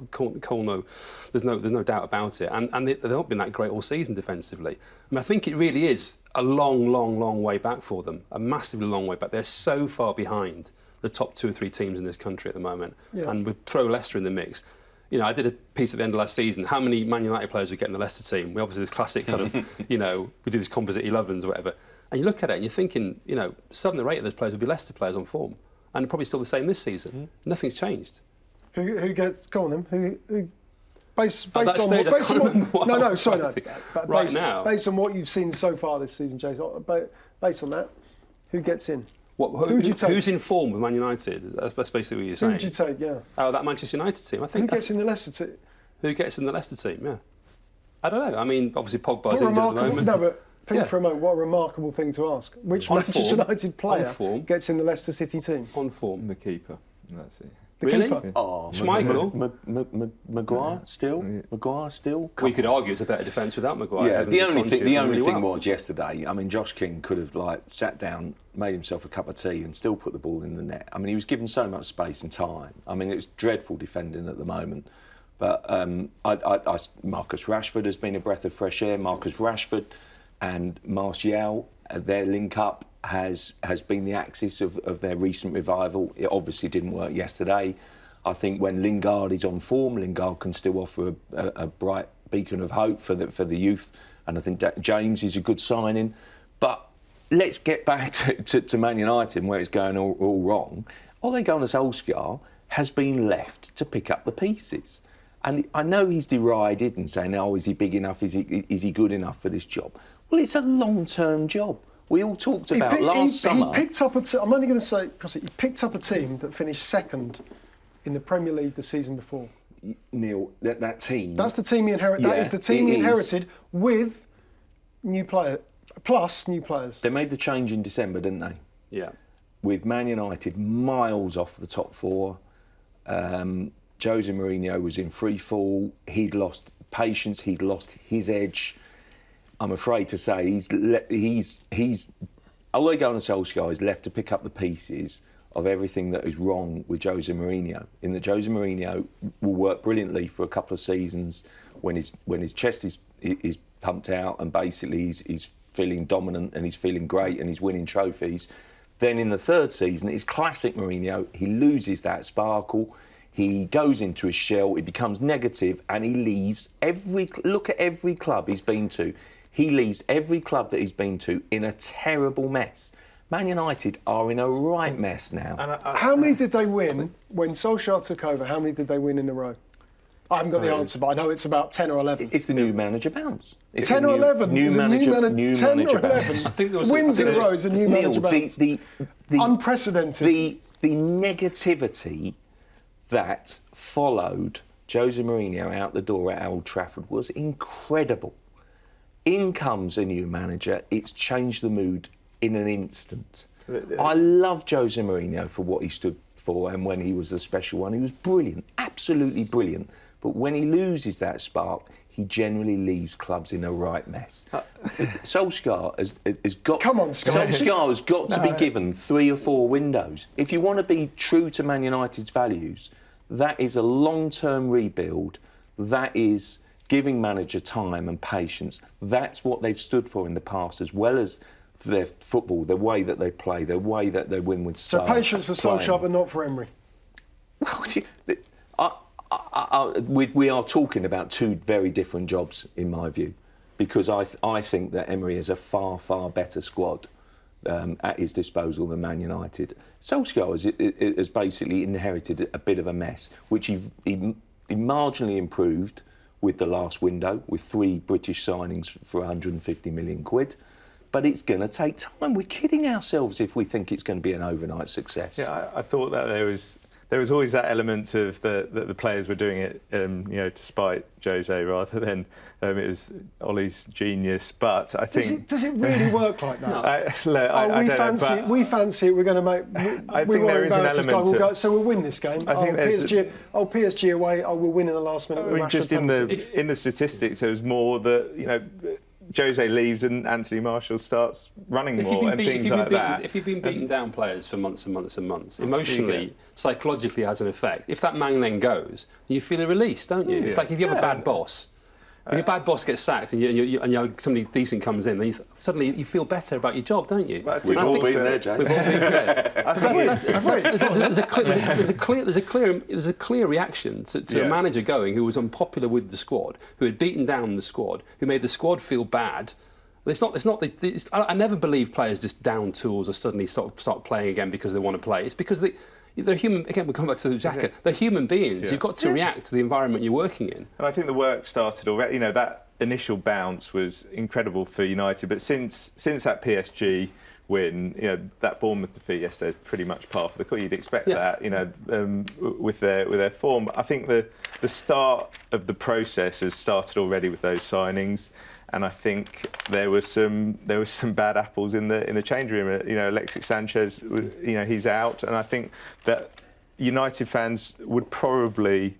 doubt about it. And they've not been that great all season defensively. I mean, I think it really is a long way back for them, a massively long way back. They're so far behind the top 2 or 3 teams in this country at the moment. Yeah. And we throw Leicester in the mix. I did a piece at the end of last season. How many Man United players we get in the Leicester team? We obviously this classic kind of, we do this composite 11s or whatever. And you look at it and you're thinking, 7 or 8 of those players would be Leicester players on form. And probably still the same this season. Nothing's changed. Who gets, go on then, who based on based on what you've seen so far this season, Jason, based on that, who gets in? Who's in form with Man United? That's basically what you're saying. Who would you take, yeah? Oh, that Manchester United team. I think. Who gets in the Leicester team? Who gets in the Leicester team, yeah. I don't know. I mean, obviously Pogba's injured at the moment. No, but think for a moment, what a remarkable thing to ask. Which Manchester United player gets in the Leicester City team? On form. The keeper. That's it. The keeper? Yeah. Oh, Schmeichel. Maguire still? Yeah. Maguire still? Well, you could argue it's a better defence without Maguire. Yeah, the only thing was yesterday, I mean, Josh King could have sat down, made himself a cup of tea and still put the ball in the net. I mean, he was given so much space and time. I mean, it was dreadful defending at the moment. But Marcus Rashford has been a breath of fresh air. Marcus Rashford and Martial, their link-up has been the axis of their recent revival. It obviously didn't work yesterday. I think when Lingard is on form, Lingard can still offer a bright beacon of hope for the youth, and I think James is a good signing. But let's get back to Man United, where it's going all wrong. Ole Gunnar Solskjaer has been left to pick up the pieces. And I know he's derided and saying, "Oh, is he big enough? Is he good enough for this job?" Well, it's a long-term job. We all talked about last summer. He picked up I'm only going to say, he picked up a team that finished second in the Premier League the season before. Neil, that team. That's the team he inherited. Yeah, that is the team he inherited with new players. They made the change in December, didn't they? Yeah. With Man United miles off the top 4. Jose Mourinho was in free fall. He'd lost patience. He'd lost his edge. I'm afraid to say he's Ole Gunnar Solskjaer is left to pick up the pieces of everything that is wrong with Jose Mourinho. In that Jose Mourinho will work brilliantly for a couple of seasons when his chest is pumped out and basically he's feeling dominant and he's feeling great and he's winning trophies. Then in the third season, it's classic Mourinho. He loses that sparkle. He goes into his shell. He becomes negative and he leaves look at every club he's been to. He leaves every club that he's been to in a terrible mess. Man United are in a right mess now. How many did they win when Solskjaer took over? How many did they win in a row? I haven't got the answer, but I know it's about 10 or 11. It's the new manager bounce. It's 10 or 11? New manager 10 or 11? bounce. I think there was wins in a row is a new manager bounce. The Unprecedented. The negativity that followed Jose Mourinho out the door at Old Trafford was incredible. In comes a new manager. It's changed the mood in an instant. I love Jose Mourinho for what he stood for and when he was the special one. He was brilliant, absolutely brilliant. But when he loses that spark, he generally leaves clubs in a right mess. Solskjaer has got. Come on, Scott. Solskjaer has got to be given 3 or 4 windows. If you want to be true to Man United's values, that is a long-term rebuild. That is giving manager time and patience. That's what they've stood for in the past, as well as their football, the way that they play, the way that they win with style. So patience for Solskjaer, but not for Emery. We are talking about 2 very different jobs, in my view, because I think that Emery has a far, far better squad at his disposal than Man United. Solskjaer has basically inherited a bit of a mess, which he marginally improved with the last window, with 3 British signings for 150 million quid. But it's going to take time. We're kidding ourselves if we think it's going to be an overnight success. Yeah, I thought that there was always that element of that the players were doing it, to spite Jose rather than it was Ollie's genius. But I think does it really work like that? We fancy it. We're going to make. I think there is an element. So we'll win this game. I think PSG away. We'll win in the last minute. I mean, just in the statistics, there was more that Jose leaves and Anthony Martial starts running more and things like that. If you've been beating down players for months and months and months, emotionally, psychologically has an effect. If that man then goes, you feel a release, don't you? It's like if you have a bad boss. If your bad boss gets sacked and somebody decent comes in, then suddenly you feel better about your job, don't you? We've all been there, Jay. We've all been there. There's a clear reaction to a manager going who was unpopular with the squad, who had beaten down the squad, who made the squad feel bad. I never believe players just down tools or suddenly start playing again because they want to play. It's because they're human. Again, we'll come back to Xhaka. They're human beings. Yeah. You've got to react to the environment you're working in. And I think the work started already. That initial bounce was incredible for United, but since that PSG win, that Bournemouth defeat yesterday is pretty much par for the course. You'd expect that, with their form. I think the start of the process has started already with those signings. And I think there was some bad apples in the change room. Alexis Sanchez, he's out, and I think that United fans would probably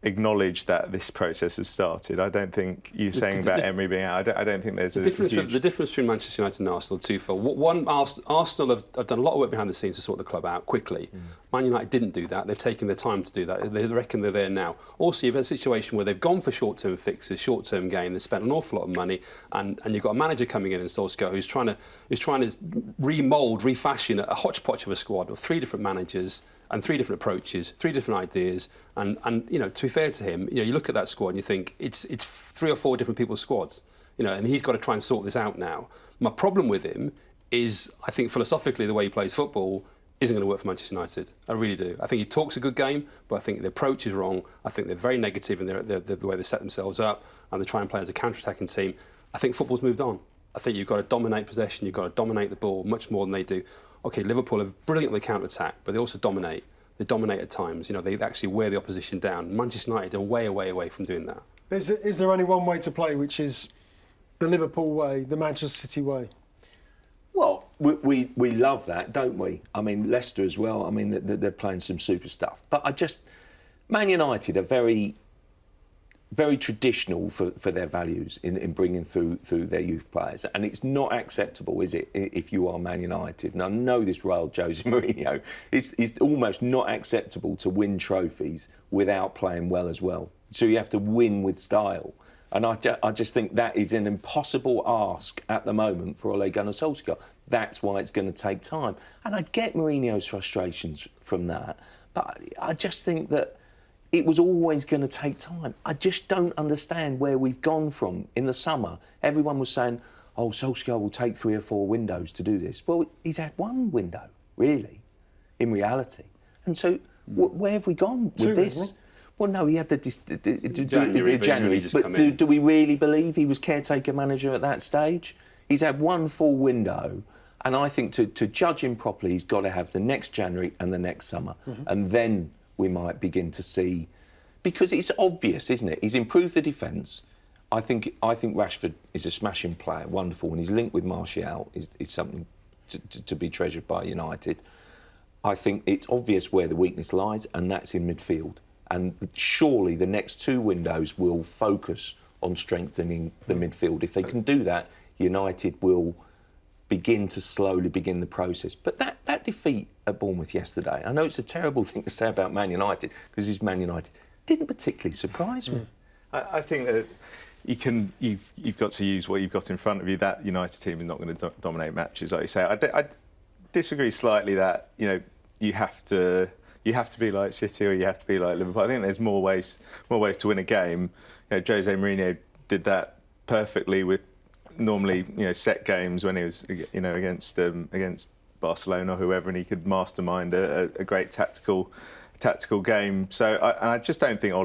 acknowledge that this process has started. I don't think you saying about Emery being out. I don't think there's the difference between Manchester United and Arsenal twofold. One, Arsenal have done a lot of work behind the scenes to sort the club out quickly. Man United didn't do that. They've taken their time to do that. They reckon they're there now. Also, you've had a situation where they've gone for short-term fixes, short-term gain. They've spent an awful lot of money, and you've got a manager coming in Solskjaer who's trying to remould, refashion a hodgepodge of a squad of 3 different managers and 3 different approaches, 3 different ideas, and to be fair to him, you look at that squad and you think it's 3 or 4 different people's squads, and he's got to try and sort this out now. My problem with him is, I think philosophically the way he plays football isn't going to work for Manchester United. I really do. I think he talks a good game, but I think the approach is wrong. I think they're very negative in the way they set themselves up, and they try and play as a counter-attacking team. I think football's moved on. I think you've got to dominate possession, you've got to dominate the ball much more than they do. OK, Liverpool have brilliantly counter-attack, but they also dominate. They dominate at times. They actually wear the opposition down. Manchester United are way away from doing that. Is there only one way to play, which is the Liverpool way, the Manchester City way? Well, we love that, don't we? I mean, Leicester as well. I mean, they're playing some super stuff. But Man United are very very traditional for their values in bringing through their youth players. And it's not acceptable, is it, if you are Man United? And I know this riled Jose Mourinho. It's almost not acceptable to win trophies without playing well as well. So you have to win with style. And I just think that is an impossible ask at the moment for Ole Gunnar Solskjaer. That's why it's going to take time. And I get Mourinho's frustrations from that. But I just think that it was always going to take time. I just don't understand where we've gone from. In the summer, everyone was saying, oh, Solskjaer will take 3 or 4 windows to do this. Well, he's had 1 window, really, in reality. And so where have we gone with 2, this? isn't he? Well, no, he had the January. But do we really believe he was caretaker manager at that stage? He's had 1 full window. And I think to judge him properly, he's got to have the next January and the next summer. And then we might begin to see, because it's obvious, isn't it? He's improved the defence. I think Rashford is a smashing player, wonderful, and his link with Martial is something to be treasured by United. I think it's obvious where the weakness lies, and that's in midfield. And surely the next 2 windows will focus on strengthening the midfield. If they can do that, United will begin the process. But that defeat at Bournemouth yesterday, I know it's a terrible thing to say about Man United because it's Man United, didn't particularly surprise me. I think that you've got to use what you've got in front of you. That United team is not going to dominate matches, like you say. I disagree slightly that you have to be like City or you have to be like Liverpool. I think there's more ways to win a game. Jose Mourinho did that perfectly with normally set games when he was against Barcelona or whoever, and he could mastermind a great tactical game. So I just don't think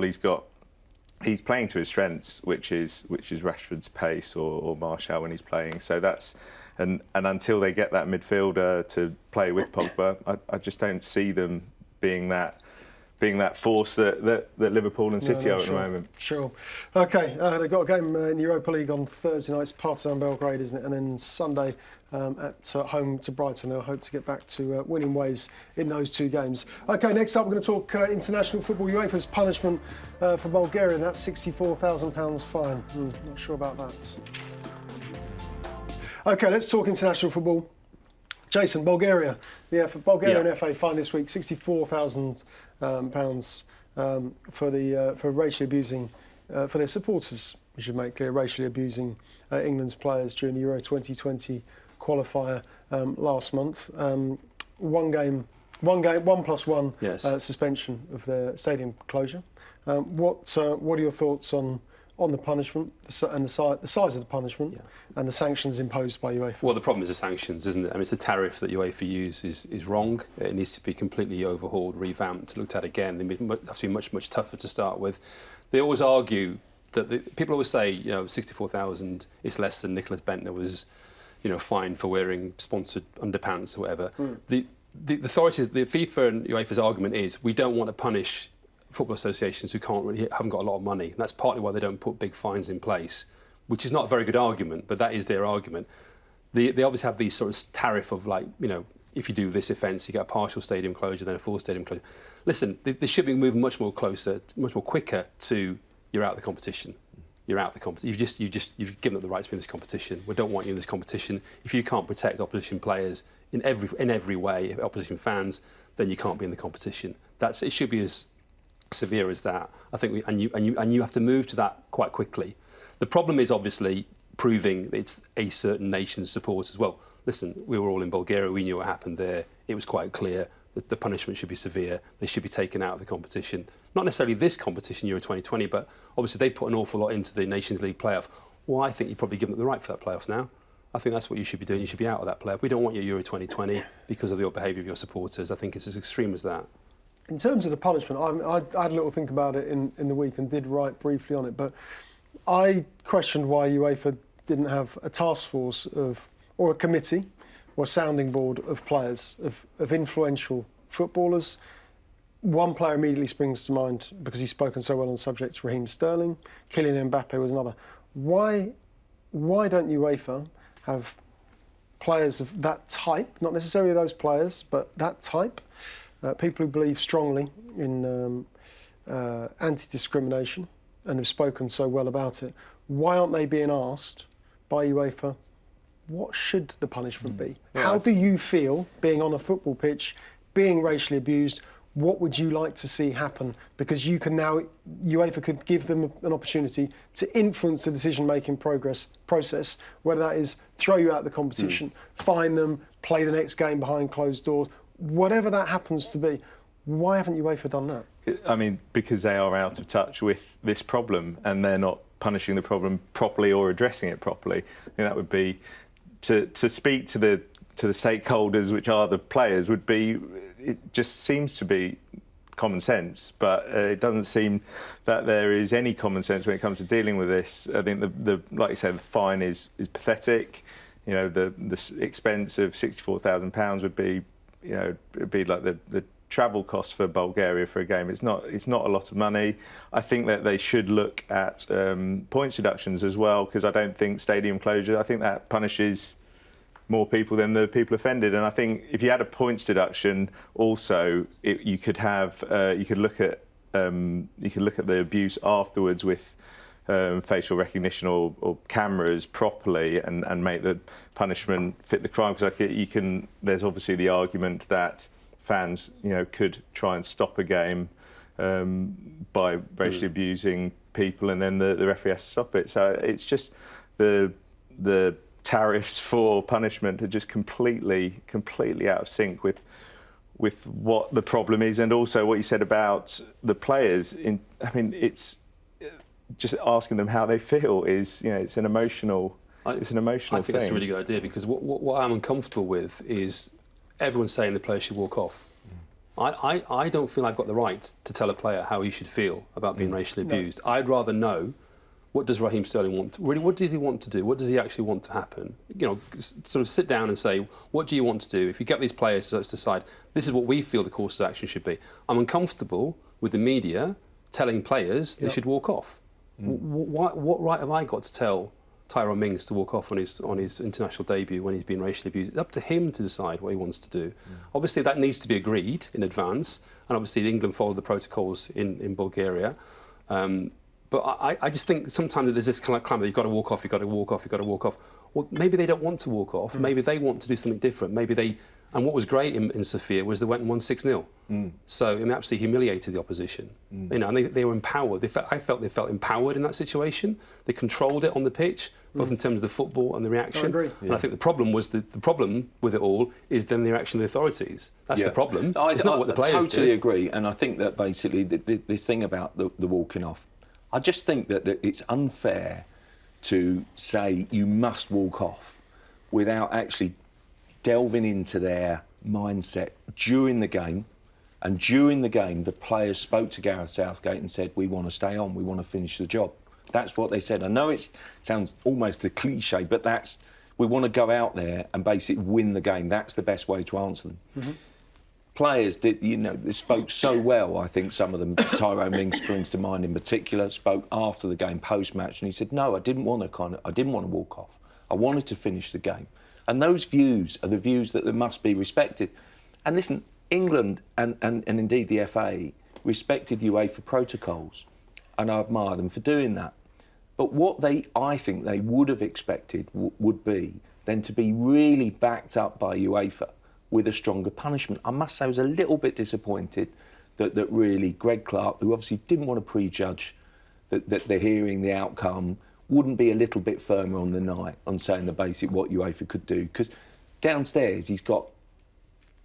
he's playing to his strengths, which is Rashford's pace or Martial when he's playing. So that's and until they get that midfielder to play with Pogba, I just don't see them being that force that Liverpool and City are at the moment. Sure. OK, they've got a game in the Europa League on Thursday night. It's Partizan Belgrade, isn't it? And then Sunday at home to Brighton. They'll hope to get back to winning ways in those 2 games. OK, next up we're going to talk international football. UEFA's punishment for Bulgaria, and that's £64,000 fine. Not sure about that. OK, let's talk international football. Jason, Bulgaria. Bulgarian FA fine this week, £64,000 for racially abusing for their supporters. We should make clear, racially abusing England's players during the Euro 2020 qualifier last month. 1+1 Yes. suspension of their stadium closure. What are your thoughts on the punishment and the size of the punishment and the sanctions imposed by UEFA? Well, the problem is the sanctions, isn't it? I mean, it's the tariff that UEFA use is wrong. It needs to be completely overhauled, revamped, looked at again. They have to be much, much tougher to start with. They always argue that people always say, 64,000 is less than Nicholas Bentner was, fined for wearing sponsored underpants or whatever. The authorities, the FIFA and UEFA's argument is we don't want to punish football associations who haven't got a lot of money. And that's partly why they don't put big fines in place, which is not a very good argument, but that is their argument. They obviously have these sort of tariff of if you do this offence, you get a partial stadium closure, then a full stadium closure. Listen, they should be moving much more quicker to you're out of the competition. You're out of the competition. You've given up the right to be in this competition. We don't want you in this competition. If you can't protect opposition players in every way, opposition fans, then you can't be in the competition. It should be as severe as that. I think you have to move to that quite quickly. The problem is obviously proving it's a certain nation's support as well. Listen, we were all in Bulgaria. We knew what happened there. It was quite clear that the punishment should be severe. They should be taken out of the competition. Not necessarily this competition, Euro 2020, but obviously they put an awful lot into the Nations League playoff. Well, I think you've probably given them the right for that playoff now. I think that's what you should be doing. You should be out of that playoff. We don't want your Euro 2020 because of your behaviour of your supporters. I think it's as extreme as that. In terms of the punishment, I had a little think about it in the week and did write briefly on it, but I questioned why UEFA didn't have a task force or a committee or a sounding board of players, of influential footballers. One player immediately springs to mind because he's spoken so well on the subject, Raheem Sterling. Kylian Mbappe was another. Why don't UEFA have players of that type, not necessarily those players, but that type, people who believe strongly in anti-discrimination, and have spoken so well about it, why aren't they being asked by UEFA, what should the punishment be? Yeah. How do you feel being on a football pitch, being racially abused? What would you like to see happen? Because you can now, UEFA could give them an opportunity to influence the decision-making process, whether that is throw you out of the competition, fine them, play the next game behind closed doors, whatever that happens to be. Why haven't UEFA done that? I mean, because they are out of touch with this problem and they're not punishing the problem properly or addressing it properly. I think that would be to speak to the stakeholders, which are the players, would be. It just seems to be common sense, but it doesn't seem that there is any common sense when it comes to dealing with this. I think the like you said, the fine is pathetic. You know, the expense of £64,000 would be, you know, it'd be like the travel costs for Bulgaria for a game. It's not a lot of money. I think that they should look at points deductions as well, because I don't think stadium closure, I think that punishes more people than the people offended. And I think if you had a points deduction, also you could look at the abuse afterwards with facial recognition or cameras properly, and make the punishment fit the crime. Because there's obviously the argument that fans, you know, could try and stop a game by racially abusing people, and then the referee has to stop it. So it's just the tariffs for punishment are just completely out of sync with what the problem is, and also what you said about the players. I mean, it's just asking them how they feel is, you know, it's an emotional thing. I think that's a really good idea, because what I'm uncomfortable with is everyone's saying the player should walk off. I don't feel I've got the right to tell a player how he should feel about being racially abused. I'd rather know, what does Raheem Sterling want? Really, what does he want to do? What does he actually want to happen? You know, sort of sit down and say, what do you want to do? If you get these players to decide, this is what we feel the course of action should be. I'm uncomfortable with the media telling players they should walk off. What right have I got to tell Tyrone Mings to walk off on his international debut when he's been racially abused? It's up to him to decide what he wants to do. Obviously, that needs to be agreed in advance, and obviously England followed the protocols in Bulgaria. But I just think sometimes there's this kind of clamour, you've got to walk off, you've got to walk off, you've got to walk off. Well, maybe they don't want to walk off. Maybe they want to do something different. And what was great in Sofia was they went and won 6-0. So it absolutely humiliated the opposition. You know, and they were empowered. I felt they felt empowered in that situation. They controlled it on the pitch, both in terms of the football and the reaction. I agree. And I think the problem was the problem with it all is then the reaction of the authorities. That's the problem. It's not what the players did. I totally agree. And I think that basically this thing about the walking off, I just think that it's unfair to say you must walk off without actually delving into their mindset during the game. And during the game, the players spoke to Gareth Southgate and said, we want to stay on, we want to finish the job. That's what they said. I know it sounds almost a cliche, but we want to go out there and basically win the game. That's the best way to answer them. Players spoke so well. I think some of them, Tyrone Mings springs to mind in particular, spoke after the game, post-match, and he said, "No, I didn't want to walk off. I wanted to finish the game." And those views are the views that must be respected. And listen, England and indeed the FA respected UEFA protocols, and I admire them for doing that. But what I think they would have expected would be then to be really backed up by UEFA with a stronger punishment. I must say I was a little bit disappointed that really Greg Clark, who obviously didn't want to prejudge that they're hearing the outcome, wouldn't be a little bit firmer on the night on saying the basic what UEFA could do. Because downstairs he's got,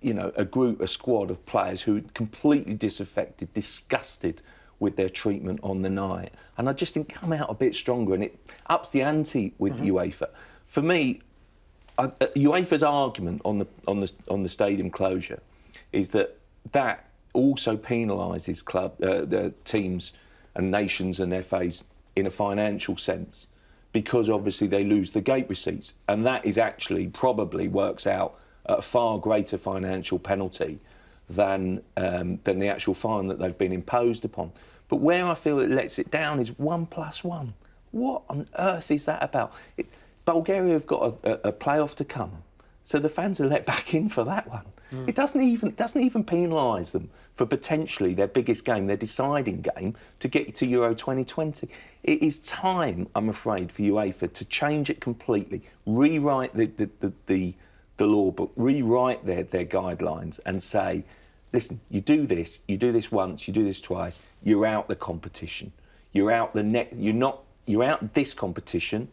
you know, a squad of players who are completely disaffected, disgusted with their treatment on the night. And I just think come out a bit stronger, and it ups the ante with UEFA. For me, UEFA's argument on the stadium closure is that also penalises the teams and nations and FAs in a financial sense, because obviously they lose the gate receipts, and that is actually probably works out at a far greater financial penalty than the actual fine that they've been imposed upon. But where I feel it lets it down is 1+1. What on earth is that about? Bulgaria have got a playoff to come. So the fans are let back in for that one. It doesn't even penalise them for potentially their biggest game, their deciding game, to get to Euro 2020. It is time, I'm afraid, for UEFA to change it completely, rewrite the law book, rewrite their guidelines, and say, listen, you do this once, you do this twice, you're out the competition. You're out you're out this competition.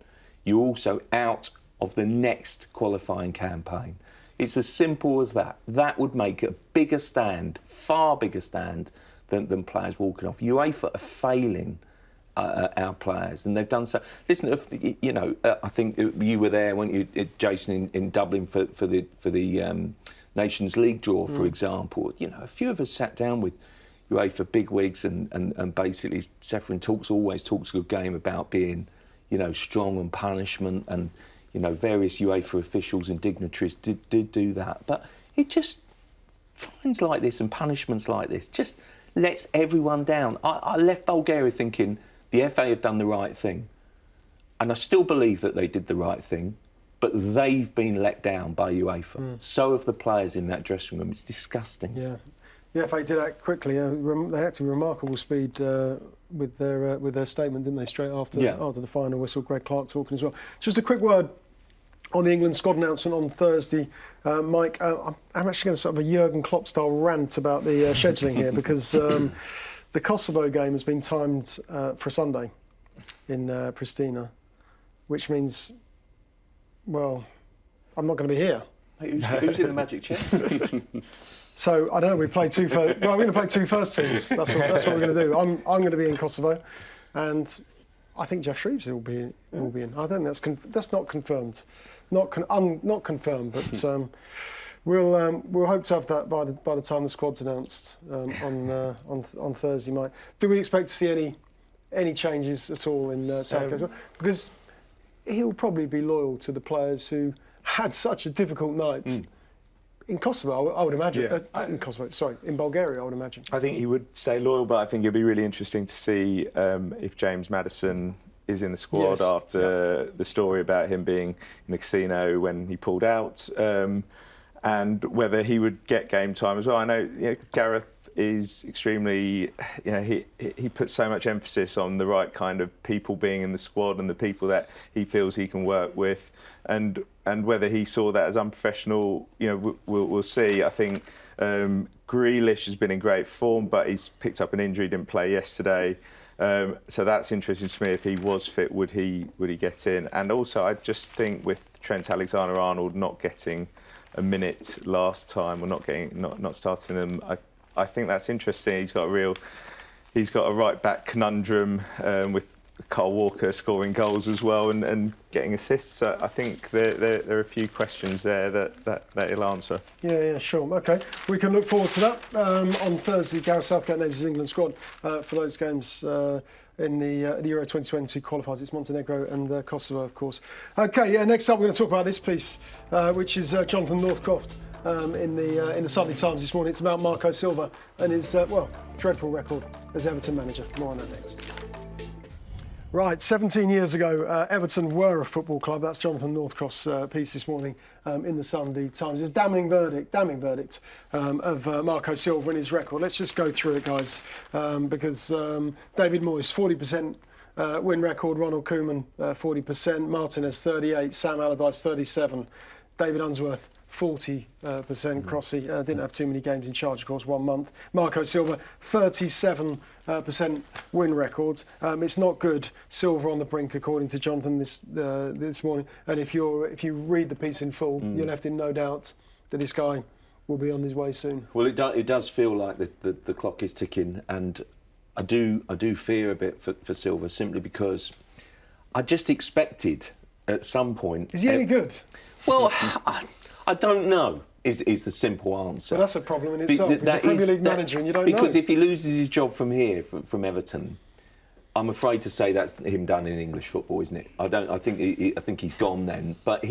You're also out of the next qualifying campaign. It's as simple as that. That would make a bigger stand, far bigger stand than players walking off. UEFA are failing our players, and they've done so. Listen, I think you were there, weren't you, Jason, in Dublin for the Nations League draw, for example. You know, a few of us sat down with UEFA bigwigs, and basically Ceferin always talks a good game about being, strong on punishment, and various UEFA officials and dignitaries did do that. But it just, fines like this and punishments like this just lets everyone down. I left Bulgaria thinking the FA have done the right thing. And I still believe that they did the right thing, but they've been let down by UEFA. So have the players in that dressing room. It's disgusting. Yeah. The FA did act quickly. They acted with remarkable speed with their statement, didn't they? Straight after the final whistle. Greg Clark talking as well. Just a quick word on the England squad announcement on Thursday, Mike. I'm actually going to sort of a Jurgen Klopp style rant about the scheduling here, because the Kosovo game has been timed for Sunday in Pristina, which means, well, I'm not going to be here. Who's in the magic chair? So I don't know. We play two first. Well, we're going to play two first teams. That's what we're going to do. I'm going to be in Kosovo, and I think Jeff Shreves will be in. I don't think that's not confirmed, not confirmed. But we'll hope to have that by the time the squad's announced on Thursday, Mike. Do we expect to see any changes at all in South Korea? Because he'll probably be loyal to the players who had such a difficult night. In Kosovo, I would imagine. In Bulgaria, I would imagine. I think he would stay loyal, but I think it'd be really interesting to see if James Maddison is in the squad after the story about him being in the casino when he pulled out, and whether he would get game time as well. I know Gareth is extremely, he puts so much emphasis on the right kind of people being in the squad and the people that he feels he can work with, and whether he saw that as unprofessional, we'll see. I think Grealish has been in great form, but he's picked up an injury, didn't play yesterday. So that's interesting to me. If he was fit, would he get in? And also, I just think with Trent Alexander-Arnold not getting a minute last time, or not starting them, I think that's interesting. He's got a right back conundrum with Kyle Walker scoring goals as well and getting assists. So I think there are a few questions there that he'll answer. Yeah, sure. Okay, we can look forward to that on Thursday. Gareth Southgate names his England squad for those games in the Euro 2022 qualifiers. It's Montenegro and Kosovo, of course. Okay, next up we're going to talk about this piece, which is Jonathan Northcroft. In the Sunday Times this morning. It's about Marco Silva and his dreadful record as Everton manager. More on that next. Right, 17 years ago, Everton were a football club. That's Jonathan Northcroft's piece this morning in the Sunday Times. It's a damning verdict of Marco Silva and his record. Let's just go through it, guys, because David Moyes, 40% win record. Ronald Koeman, 40%. Martinez, 38. Sam Allardyce, 37. David Unsworth, 40%. Crossy didn't have too many games in charge, of course, 1 month. Marco Silva, 37% win record. It's not good. Silva on the brink, according to Jonathan this morning. And if you read the piece in full, you're left in no doubt that this guy will be on his way soon. Well, it does feel like the clock is ticking, and I do fear a bit for Silva, simply because I just expected at some point. Is he any good? Well, I don't know, is the simple answer. Well, that's a problem in itself. He's a Premier League manager and you don't know. Because if he loses his job from here, from Everton, I'm afraid to say that's him done in English football, isn't it? I think he's gone then. But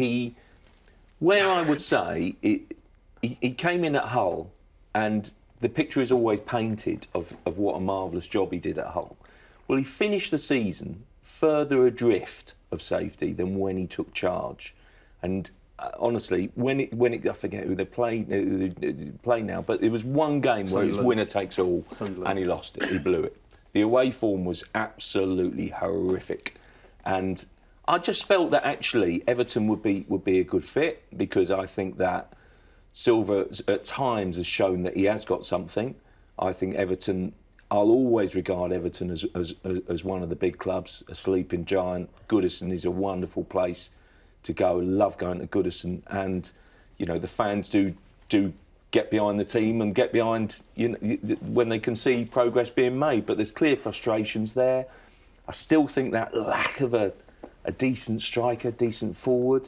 where I would say, he came in at Hull, and the picture is always painted of what a marvellous job he did at Hull. Well, he finished the season further adrift of safety than when he took charge. And honestly, when it I forget who they play now, but it was one game where it was winner takes all, and he lost it. He blew it. The away form was absolutely horrific, and I just felt that actually Everton would be a good fit, because I think that Silva at times has shown that he has got something. I think Everton, I'll always regard Everton as one of the big clubs, a sleeping giant. Goodison is a wonderful place to go. Love going to Goodison, and the fans do get behind the team and get behind when they can see progress being made. But there's clear frustrations there. I still think that lack of a decent striker, decent forward,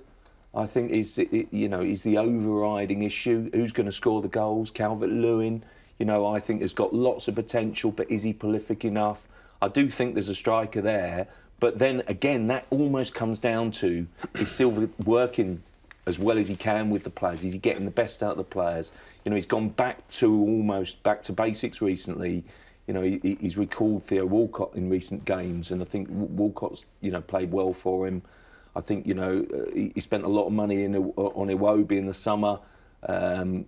I think is the overriding issue. Who's going to score the goals? Calvert-Lewin, I think has got lots of potential, but is he prolific enough? I do think there's a striker there, but then again, that almost comes down to, is Silva working as well as he can with the players? Is he getting the best out of the players? He's gone almost back to basics recently. He's recalled Theo Walcott in recent games, and I think Walcott's played well for him. I think he spent a lot of money on Iwobi in the summer.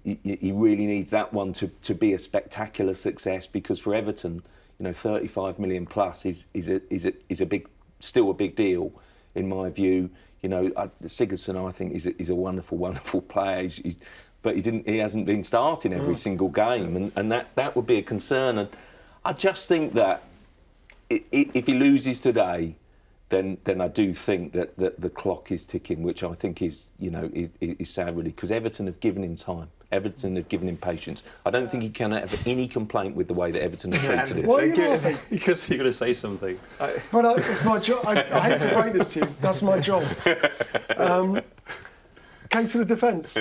He really needs that one to be a spectacular success, because for Everton, 35 million plus is still a big deal in my view. Sigurdsson, I think, is a wonderful player. But he hasn't been starting every single game, and that would be a concern. And I just think that if he loses today, then I do think that the clock is ticking, which I think is sad, really, because Everton have given him time. Everton have given him patience. I don't think he can have any complaint with the way that Everton have treated him. Why are you laughing? Because you're going to say something. Well, it's my job. I hate to break this to you. That's my job. Case for the defence.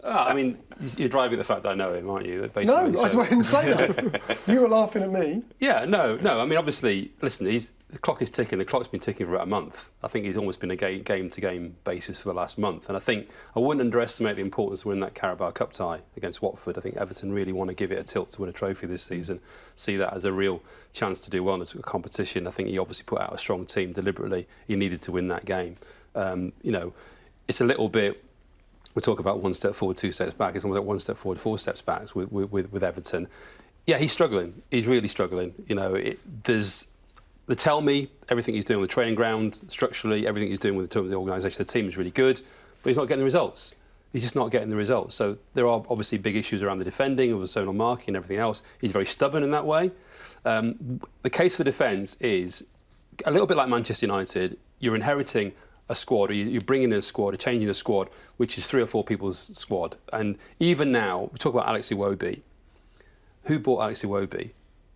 I mean, you're driving the fact that I know him, aren't you? Basically, no, I didn't say that. You were laughing at me. Yeah, no. I mean, obviously, listen, the clock is ticking. The clock's been ticking for about a month. I think he's almost been a game-to-game basis for the last month. And I think I wouldn't underestimate the importance of winning that Carabao Cup tie against Watford. I think Everton really want to give it a tilt to win a trophy this season, see that as a real chance to do well in a competition. I think he obviously put out a strong team deliberately. He needed to win that game. It's a little bit... We talk about 1 step forward, 2 steps back. It's almost like 1 step forward, 4 steps back with Everton. Yeah, he's struggling. He's really struggling. They tell me everything he's doing on the training ground, structurally, everything he's doing with the organisation, the team is really good, but he's not getting the results. He's just not getting the results. So there are obviously big issues around the defending, of the zonal marking and everything else. He's very stubborn in that way. The case for the defence is a little bit like Manchester United. You're inheriting a squad, or you're bringing in a squad, or changing a squad, which is 3 or 4 people's squad. And even now, we talk about Alex Iwobi. Who bought Alex Iwobi?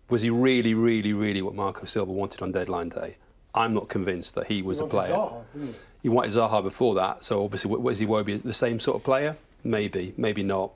Was he really, really, really what Marco Silva wanted on deadline day? I'm not convinced that he was a player. Zaha, didn't he? He wanted Zaha before that, so obviously, was Iwobi the same sort of player? Maybe, maybe not.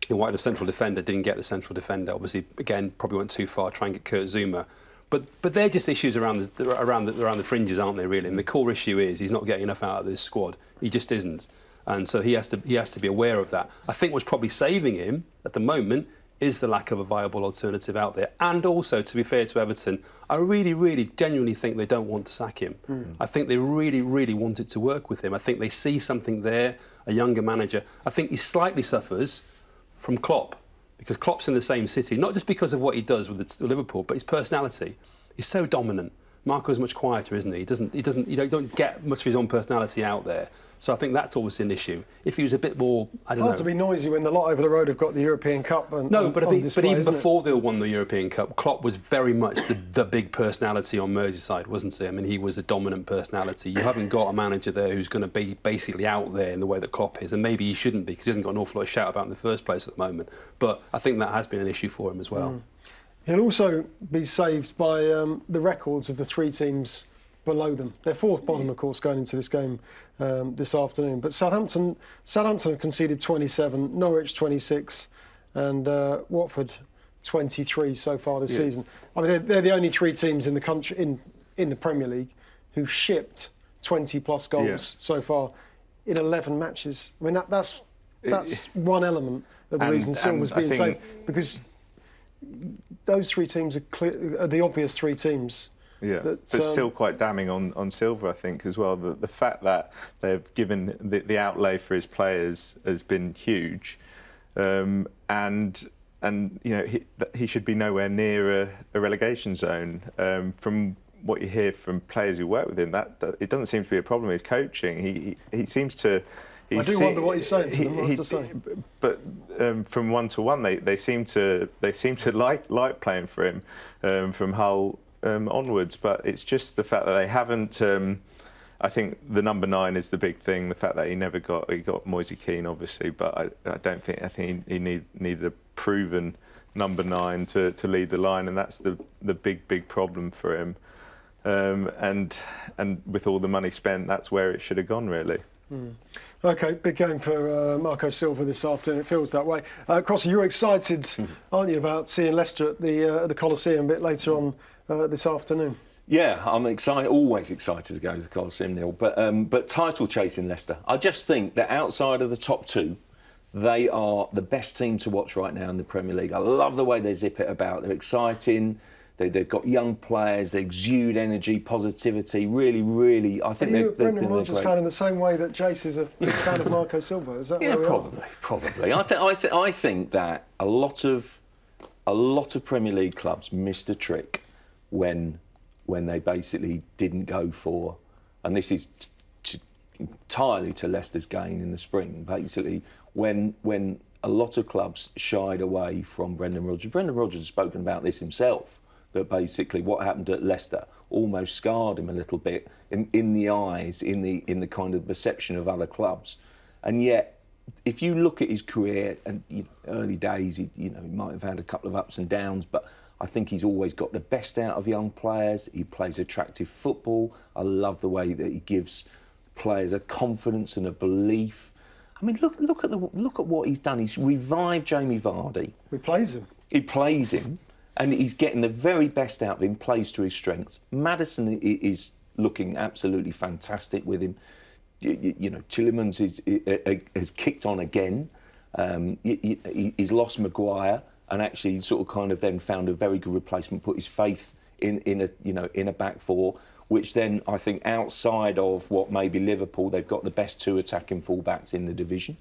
He wanted a central defender, didn't get the central defender. Obviously, again, probably went too far, try and get Kurt Zuma. But they're just issues around the fringes, aren't they, really? And the core issue is he's not getting enough out of this squad. He just isn't. And so he has to be aware of that. I think what's probably saving him at the moment is the lack of a viable alternative out there. And also, to be fair to Everton, I really, really genuinely think they don't want to sack him. I think they really, really want it to work with him. I think they see something there, a younger manager. I think he slightly suffers from Klopp, because Klopp's in the same city, not just because of what he does with Liverpool, but his personality. He's so dominant. Marco's much quieter, isn't he? You don't get much of his own personality out there. So I think that's obviously an issue. If he was a bit more, I don't know. Hard to be noisy when the lot over the road have got the European Cup. But even before they won the European Cup, Klopp was very much the big personality on Merseyside, wasn't he? I mean, he was a dominant personality. You haven't got a manager there who's going to be basically out there in the way that Klopp is, and maybe he shouldn't be, because he hasn't got an awful lot of shout about in the first place at the moment. But I think that has been an issue for him as well. He'll also be saved by the records of the 3 teams below them. They're 4th bottom, of course, going into this game this afternoon. But Southampton have conceded 27, Norwich 26, and Watford 23 so far this season. I mean, they're the only 3 teams in the country in the Premier League who've shipped 20+ goals so far in 11 matches. I mean, that's one element of the reason Silva's being saved, because those 3 teams are the obvious 3 teams Yeah, But, but still quite damning on Silva, I think, as well. The fact that they've given the outlay for his players has been huge, and he should be nowhere near a relegation zone. From what you hear from players who work with him, that it doesn't seem to be a problem. His coaching, he seems to. I do wonder what he's saying to them. I have to say. But from 1-to-1, they seem to like playing for him from Hull onwards. But it's just the fact that they haven't. I think the number 9 is the big thing. The fact that he got Moise Kean, obviously, but I think he needed a proven number 9 to lead the line, and that's the big problem for him. And with all the money spent, that's where it should have gone, really. OK, big game for Marco Silva this afternoon. It feels that way. Crossy, you're excited, aren't you, about seeing Leicester at the Coliseum a bit later on this afternoon? Yeah, I'm excited. Always excited to go to the Coliseum, Neil. But title chasing Leicester, I just think that outside of the top 2, they are the best team to watch right now in the Premier League. I love the way they zip it about. They're exciting. They've got young players. They exude energy, positivity. Really, I think they're Brendan great. Rodgers fan in the same way that Jace is a big fan of Marco Silva. Is that where we probably. I think that a lot of Premier League clubs missed a trick when they basically didn't go for, and this is entirely to Leicester's gain in the spring. Basically, when a lot of clubs shied away from Brendan Rodgers. Brendan Rodgers has spoken about this himself. That basically what happened at Leicester almost scarred him a little bit in the eyes, in the kind of perception of other clubs. And yet, if you look at his career and early days, he might have had a couple of ups and downs, but I think he's always got the best out of young players. He plays attractive football. I love the way that he gives players a confidence and a belief. I mean, look at what he's done. He's revived Jamie Vardy. He plays him. He plays him. And he's getting the very best out of him, plays to his strengths. Maddison is looking absolutely fantastic with him. Tielemans has kicked on again. He's lost Maguire and actually sort of kind of then found a very good replacement, put his faith in a back 4, which then I think outside of what maybe Liverpool, they've got the best 2 attacking fullbacks in the division.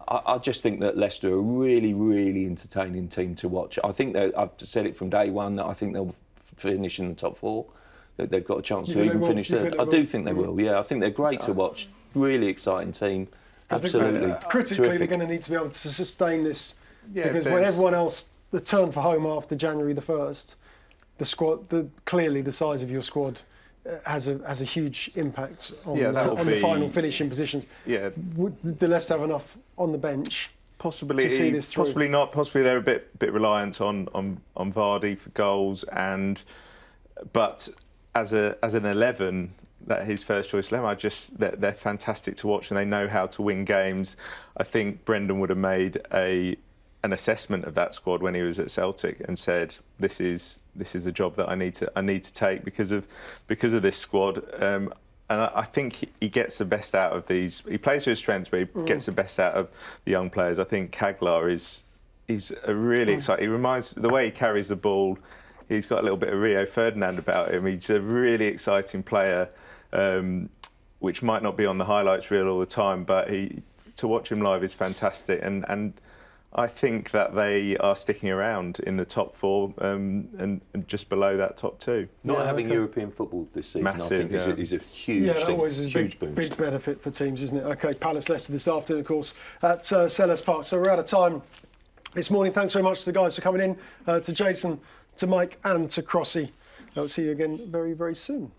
I just think that Leicester are a really entertaining team to watch. I think that I've said it from day one that I think they'll finish in the top 4. That they've got a chance to even finish third. I do think they will. Yeah, I think they're great to watch. Really exciting team. Absolutely. Critically, terrific. they're going to need to be able to sustain this because Yeah, when everyone else returned for home after January the 1st, the squad, clearly the size of your squad has a huge impact on the final finishing positions. Yeah. Do Leicester have enough on the bench possibly to see this through? Possibly not. Possibly they're a bit reliant on Vardy for goals, but as an 11, that his first choice 11, they're fantastic to watch and they know how to win games. I think Brendan would have made an assessment of that squad when he was at Celtic and said, "This is a job that I need to take because of this squad." And I think he gets the best out of these. He plays to his strengths, but he gets the best out of the young players. I think Kaglar is a really exciting. He reminds the way he carries the ball. He's got a little bit of Rio Ferdinand about him. He's a really exciting player, which might not be on the highlights reel all the time, but to watch him live is fantastic. And I think that they are sticking around in the top 4 and just below that top 2. Not having European football this season, massive, I think, is a huge that thing. always is Huge a big benefit for teams, isn't it? OK, Palace Leicester this afternoon, of course, at Selhurst Park. So we're out of time this morning. Thanks very much to the guys for coming in, to Jason, to Mike and to Crossy. I'll see you again very, very soon.